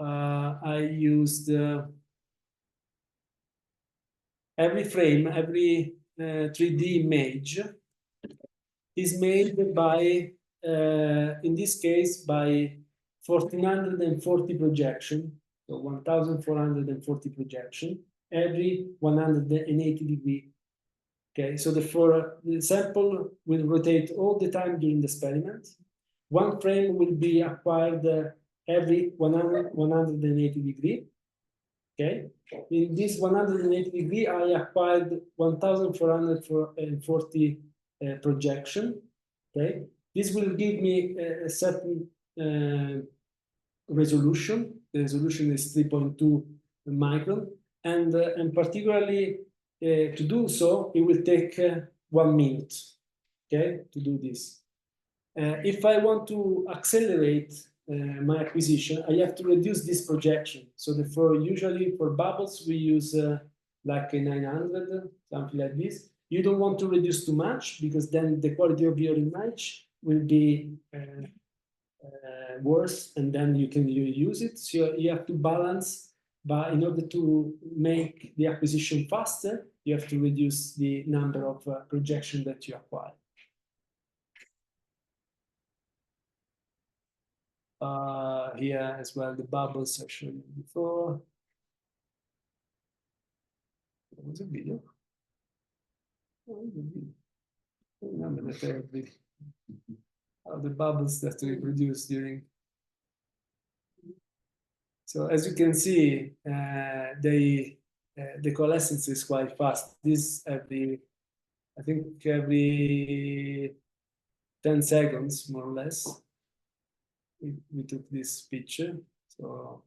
I used every frame, every 3D image is made by, in this case, by 1440 projection, so 1440 projection, every 180 degree. Okay, so therefore the sample will rotate all the time during the experiment. One frame will be acquired every 180 degree. Okay, in this 180 degree, I acquired 1440 projection. Okay, this will give me a certain resolution. The resolution is 3.2 micron, and particularly to do so, it will take 1 minute. Okay, to do this. If I want to accelerate my acquisition, I have to reduce this projection. So therefore, usually for bubbles, we use like a 900, something like this. You don't want to reduce too much, because then the quality of your image will be worse, and then you can use it. So you have to balance, but in order to make the acquisition faster, you have to reduce the number of projection that you acquire. Here as well, the bubbles I showed you before. What was a video? Remember that I have the bubbles that we produce during. So as you can see, the coalescence is quite fast. This I think every 10 seconds, more or less. We took this picture. So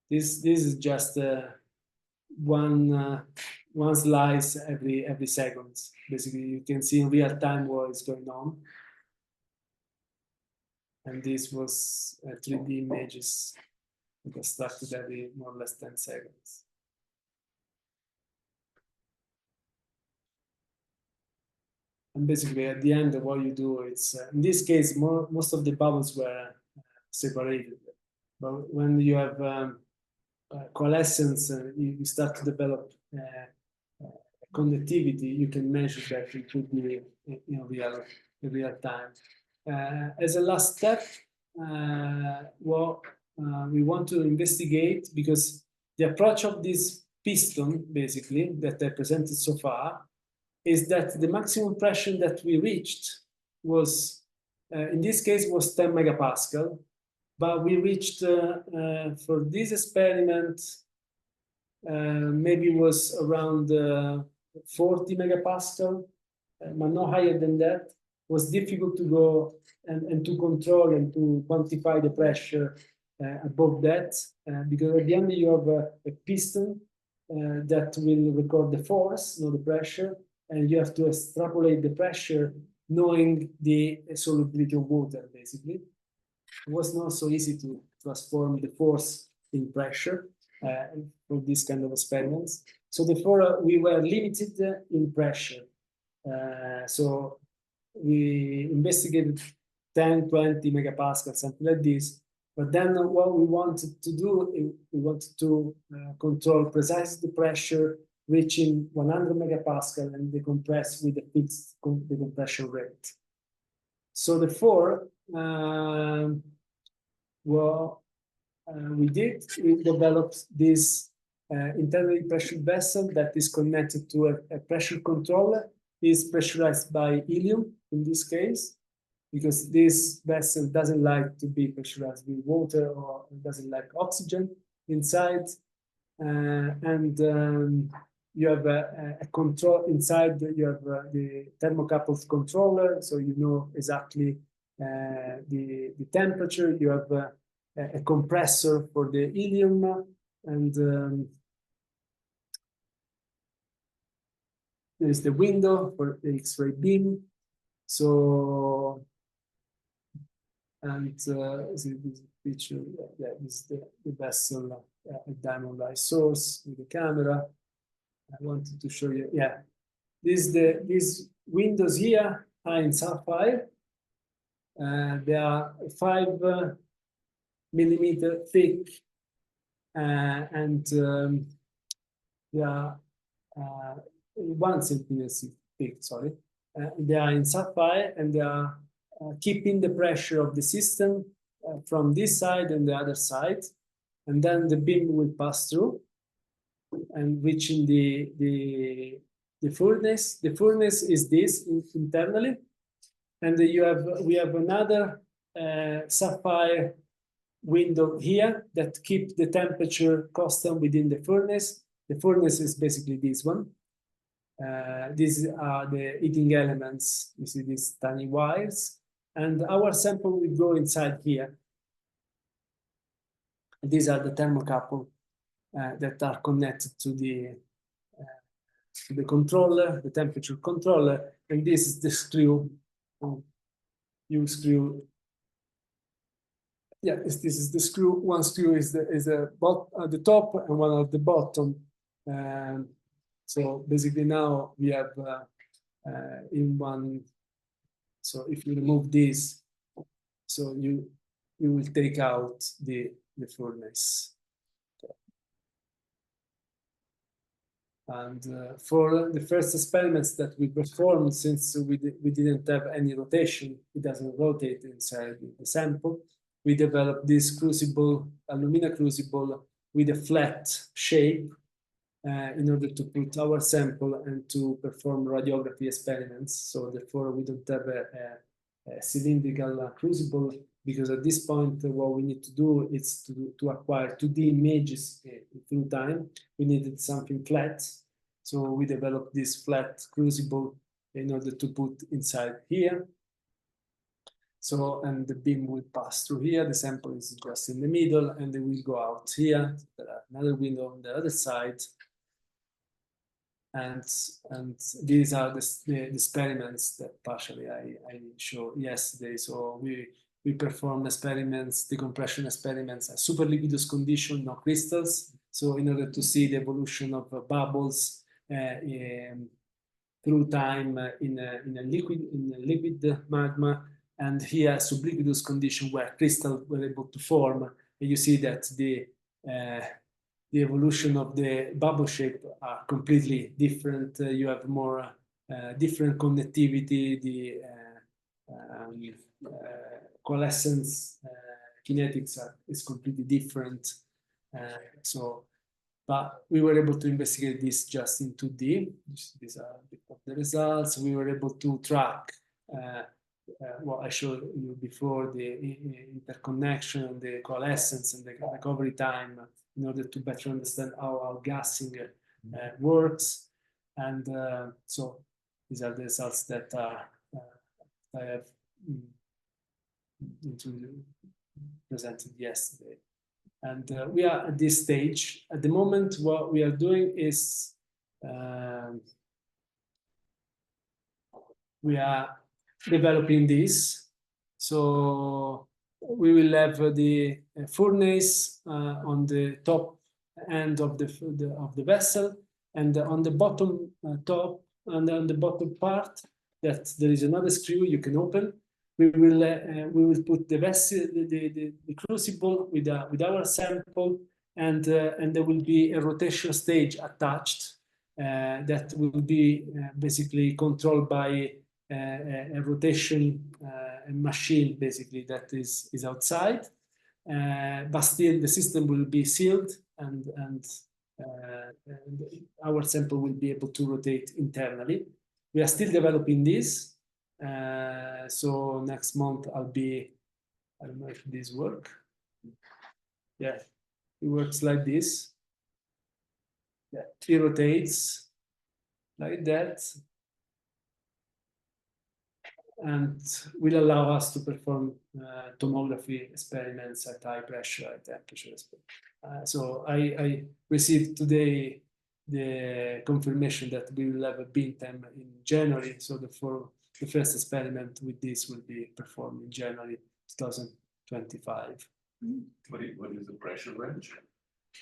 this is just one slice every second. Basically, you can see in real time what is going on. And this was 3D images constructed every more or less 10 seconds. And basically, at the end, what you do, it's in this case, most of the bubbles were separated. But when you have coalescence, you start to develop conductivity. You can measure that it could be in real time. As a last step, what we want to investigate, because the approach of this piston, basically, that I presented so far, is that the maximum pressure that we reached was, in this case, was 10 megapascal, but we reached, for this experiment, maybe was around 40 megapascal, but no higher than that. It was difficult to go and to control and to quantify the pressure above that, because at the end you have a piston that will record the force, not the pressure, and you have to extrapolate the pressure knowing the solubility of water, basically. It was not so easy to transform the force in pressure for this kind of experiments. So therefore, we were limited in pressure. So we investigated 10, 20 megapascal, something like this. But then what we wanted to do, we wanted to control precisely the pressure reaching 100 megapascal and decompress with a fixed decompression rate. So therefore, what we developed this internally pressured vessel that is connected to a pressure controller. Is pressurized by helium in this case, because this vessel doesn't like to be pressurized with water or doesn't like oxygen inside. You have a control inside, you have the thermocoupled controller, so you know exactly the temperature. You have a compressor for the helium, and there's the window for the X-ray beam. So, and this picture, yeah, this is the vessel, a diamond light source with the camera. I wanted to show you, yeah, these windows here are in sapphire. They are 5 millimeter thick, and they are 1 centimeter thick, sorry. They are in sapphire, and they are keeping the pressure of the system from this side and the other side. And then the beam will pass through and reaching the furnace. The furnace is this internally. And we have another sapphire window here that keep the temperature constant within the furnace. The furnace is basically this one. These are the heating elements. You see these tiny wires, and our sample will go inside here. These are the thermocouple that are connected to the controller, the temperature controller, and this is the screw. You screw. Yeah, this is the screw. One screw is at the top and one at the bottom. So basically now we have in one. So if you remove this, so you will take out the furnace. And for the first experiments that we performed, since we didn't have any rotation, it doesn't rotate inside the sample. We developed this crucible, alumina crucible, with a flat shape in order to put our sample and to perform radiography experiments. So therefore, we don't have a cylindrical crucible, because at this point, what we need to do is to acquire 2D images through time. We needed something flat. So we developed this flat crucible in order to put inside here. So, and the beam will pass through here. The sample is just in the middle, and they will go out here. There are another window on the other side. And these are the experiments that partially I showed yesterday. So we performed experiments, decompression experiments, at superliquidous condition, no crystals. So in order to see the evolution of bubbles through time in a liquid magma, and here subliquidus condition where crystals were able to form. And you see that the evolution of the bubble shape are completely different. You have more different connectivity, the coalescence kinetics is completely different. But we were able to investigate this just in 2D. These are a bit of the results. We were able to track what I showed you before, the interconnection, the coalescence, and the recovery time, in order to better understand how our gassing works. And so these are the results that I have presented yesterday. And we are at this stage. At the moment, what we are doing is we are developing this. So we will have the furnace on the top end of the vessel, and on the bottom top, and on the bottom part, that there is another screw you can open. We will put the vessel, the crucible with our sample, and there will be a rotation stage attached that will be basically controlled by a rotation machine, basically, that is outside, but still the system will be sealed, and our sample will be able to rotate internally. We are still developing this. So next month I don't know if this works. Yeah, it works like this. Yeah, it rotates like that, and will allow us to perform tomography experiments at high pressure, high temperature. So I received today the confirmation that we will have a beam time in January. So the first experiment with this will be performed in January 2025. What is the pressure range?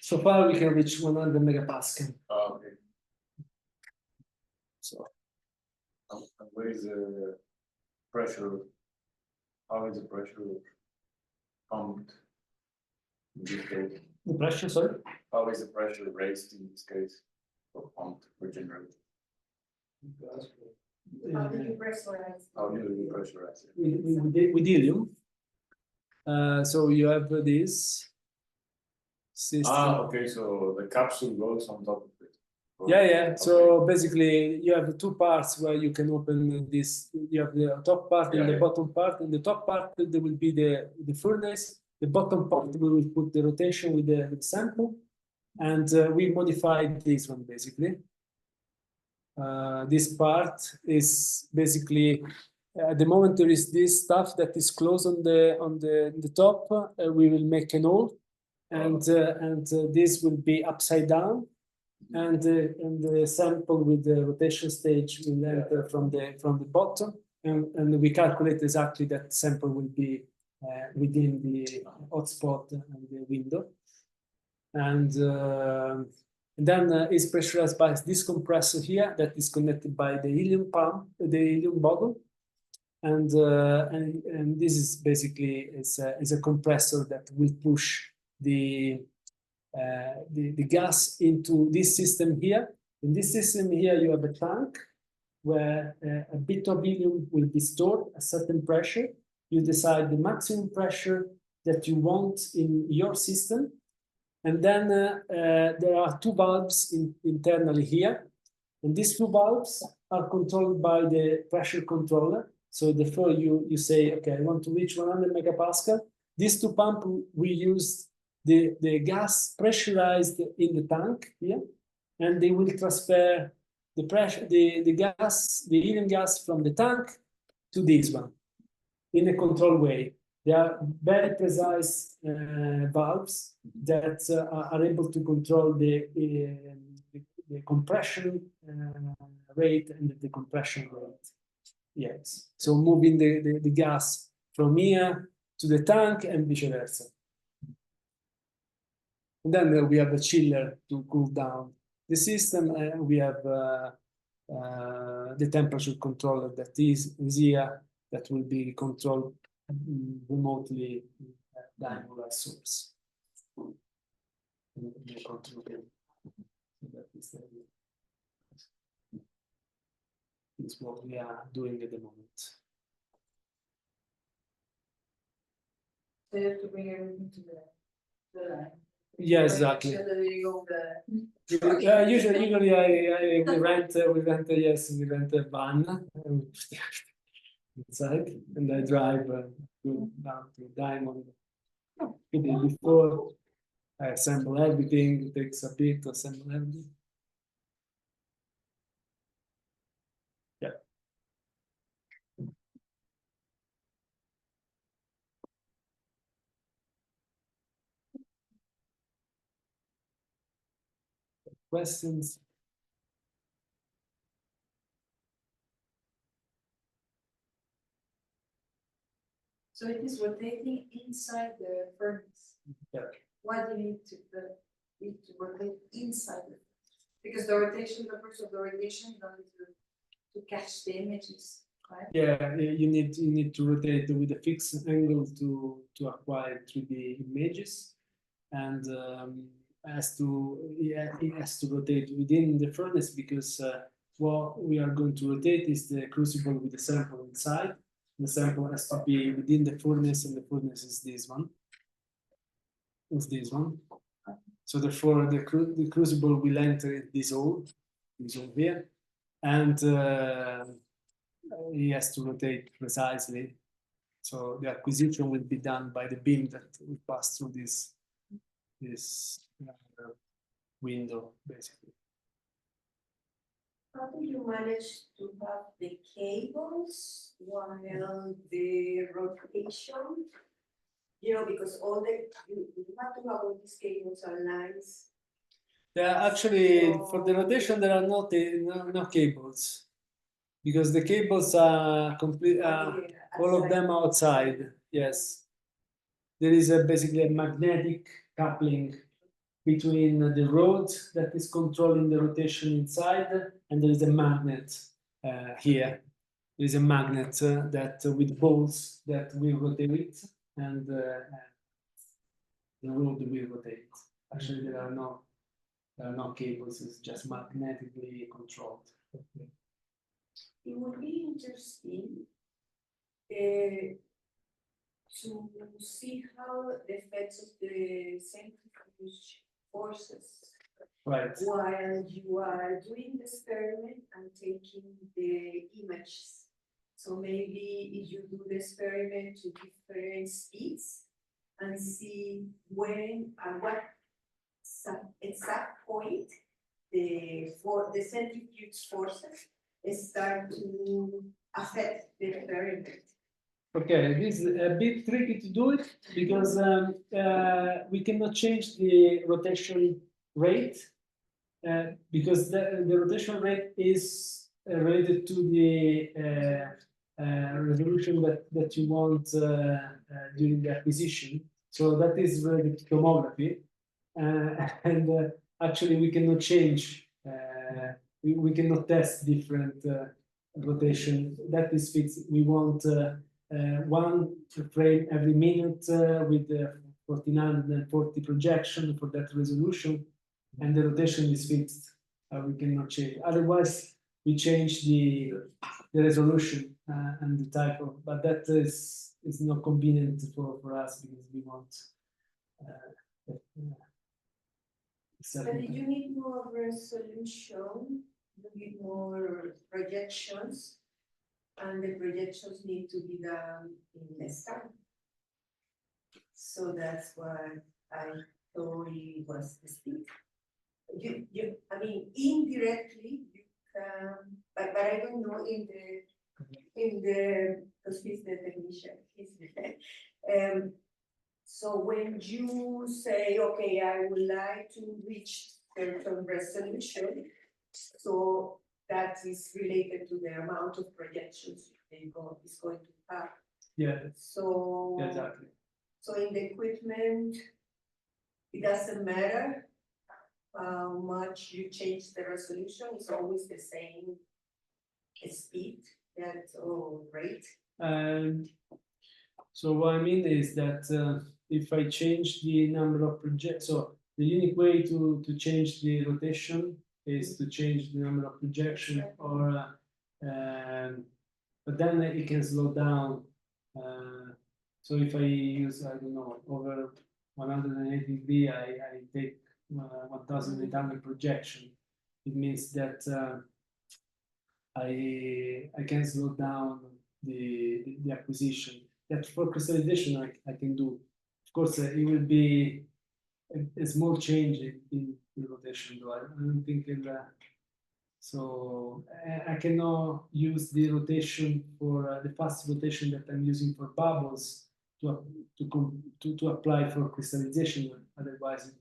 So far we can reach 100 megapascal. Oh, okay. So and where is the pressure? How is the pressure pumped in this case? the pressure, sorry? How is the pressure raised in this case, or pumped, regenerated? How do you pressurize? How do you pressurize it? With helium. So you have this system. Okay, so the capsule goes on top of it. Yeah. Okay. So basically, you have two parts where you can open this. You have the top part and the bottom part. In the top part, there will be the furnace. The bottom part, we will put the rotation with the sample, and we modified this one basically. This part is basically at the moment there is this stuff that is closed on the top. We will make an hole, and this will be upside down, and the sample with the rotation stage will enter from the bottom, and we calculate exactly that sample will be within the hotspot and the window, and then is pressurized by this compressor here that is connected by the helium pump, the helium bottle, and this is basically is a compressor that will push the gas into this system here. In this system here, you have a tank where a bit of helium will be stored at a certain pressure. You decide the maximum pressure that you want in your system. And then there are two valves internally here. And these two valves are controlled by the pressure controller. So therefore you say, okay, I want to reach 100 megapascal. These two pumps, we use the gas pressurized in the tank here, and they will transfer the pressure, the gas, the helium gas from the tank to this one in a controlled way. They are very precise valves that are able to control the compression rate and the compression rate. Yes, so moving the gas from here to the tank and vice versa. And then we have a chiller to cool down the system. We have the temperature controller that is here, that will be controlled remotely dynamo source. Is what we are doing at the moment. So you have to bring everything to the line. Yeah, exactly. Make sure that you go the. Usually we rent a van inside, and I drive go down to Diamond. Before I assemble everything, it takes a bit to assemble everything. Yeah. Questions? So it is rotating inside the furnace. Yeah. Why do you need to rotate inside it? Because the rotation, the purpose of the rotation is only to catch the images, right? Yeah, you need to rotate with a fixed angle to acquire 3D images, and it has to rotate within the furnace, because what we are going to rotate is the crucible with the sample inside. The sample has to be within the furnace, and the furnace is this one. Is this one. So therefore, the crucible will enter this hole here, and he has to rotate precisely. So the acquisition will be done by the beam that will pass through this window, basically. How do you manage to have the cables while the rotation? Because you have to have all these cables and lines. Yeah, actually, for the rotation, there are no cables, because the cables are complete. All of them outside. Yes, there is basically a magnetic coupling between the rod that is controlling the rotation inside, and there is a magnet here. There is a magnet that with bolts that will rotate, and the rod will rotate. Actually, there are no cables. It's just magnetically controlled. It would be interesting to see how the effects of the centrifuge forces Right. while you are doing the experiment and taking the images. So maybe if you do the experiment to different speeds and see when and what exact point the centrifuge forces start to affect the experiment. Okay, this is a bit tricky to do it, because we cannot change the rotation rate, because the rotation rate is related to the resolution that you want during the acquisition. So that is related to tomography, and actually we cannot change. We cannot test different rotation. That is fixed. We want one frame every minute with 1440 projection for that resolution, and the rotation is fixed. We cannot change. Otherwise, we change the resolution and the type of, but that is not convenient for us, because we want. But you need more resolution, you need more projections, and the projections need to be done in less time. So that's why I thought it was the speed. I mean, indirectly you can, but I don't know because he's the technician, so when you say, okay, I would like to reach certain resolution, so that is related to the amount of projections is going to have. Yeah. So Yeah, exactly. So in the equipment, it doesn't matter how much you change the resolution; it's always the same speed, that rate? So what I mean is that if I change the number of projects, so the unique way to change the rotation is to change the number of projection, or but then it can slow down. So if I use, I don't know, over 180 degree, I take 1,800 projection. It means that I can slow down the acquisition. That for crystallization I can do. Of course, it will be a small change in rotation, though. I don't think so I cannot use the rotation for the fast rotation that I'm using for bubbles to apply for crystallization. Otherwise,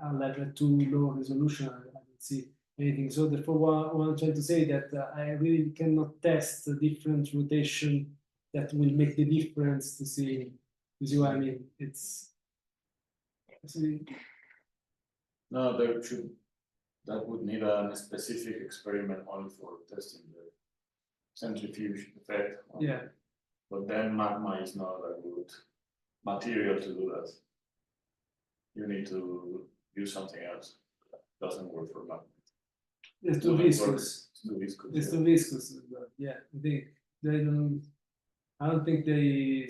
I'll have a too low resolution. I don't see anything. So therefore, what I'm trying to say that I really cannot test the different rotation that will make the difference to see. You see what I mean? It's no, that would need a specific experiment only for testing the centrifuge effect. Yeah. But then magma is not a good material to do that. You need to use something else. That doesn't work for magma. It's too viscous. It's too viscous. It's too viscous. Yeah, they don't. I don't think they.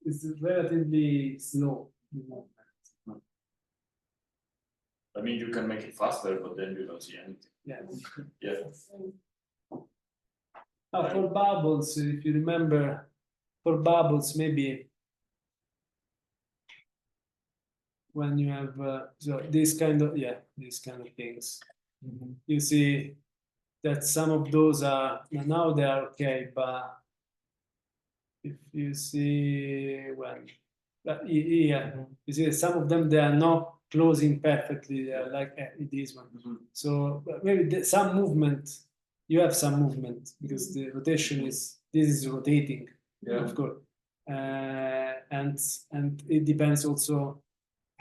It's relatively slow. You know? I mean, you can make it faster, but then you don't see anything. Yeah. Yeah. For bubbles, if you remember, for bubbles, maybe when you have so these kind of things, you see that some of those are now they are okay, but if you see when you see some of them they are not closing perfectly, they are like this one. So maybe some movement, you have some movement because the rotation this is rotating, of course, and it depends also.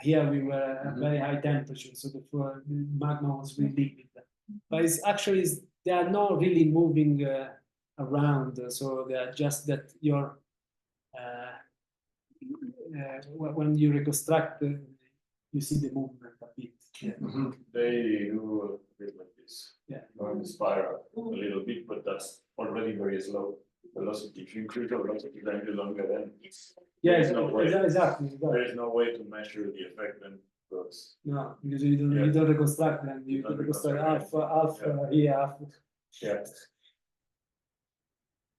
Here we were at very high temperature, so therefore the magma was really liquid. But it's actually they are not really moving around, so they are just that your when you reconstruct, you see the movement a bit. Yeah. They do a bit like this. Yeah. Or the spiral a little bit, but that's already very slow velocity. If you increase the velocity, then you longer then. Yeah, exactly. There is no way to measure the effect then. Because no, because you don't reconstruct them. You reconstruct half here, half. Yeah.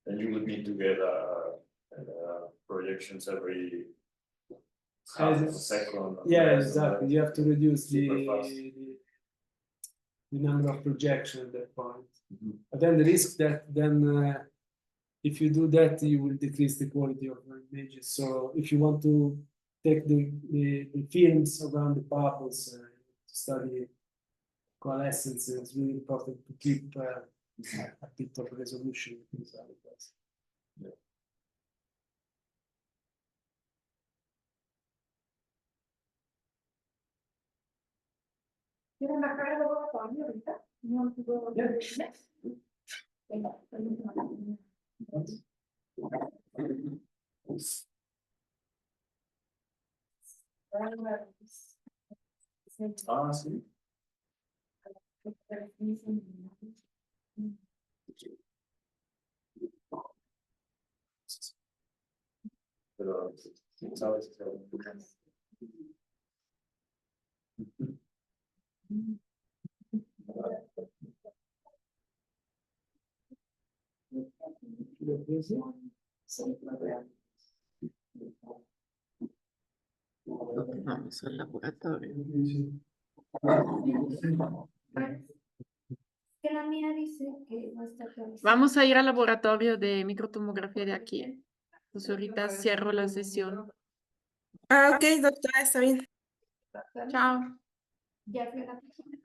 And you would need to get projections every half a second. Yeah, exactly. You have to reduce the number of projections at that point. But then the risk that then if you do that, you will decrease the quality of the images. So if you want to take the films around the bubbles to study coalescence, it's really important to keep a bit of resolution. Yeah. ¿Quieren bajar el laboratorio ahorita? No, venga, Ah, sí. Pero, ¿sabes? Vamos al laboratorio. Que la mía dice que no está actualizada. Vamos a ir al laboratorio de microtomografía de aquí. Pues ahorita cierro la sesión. Ah, ok, doctora, está bien. Chao. Ya fui a la página.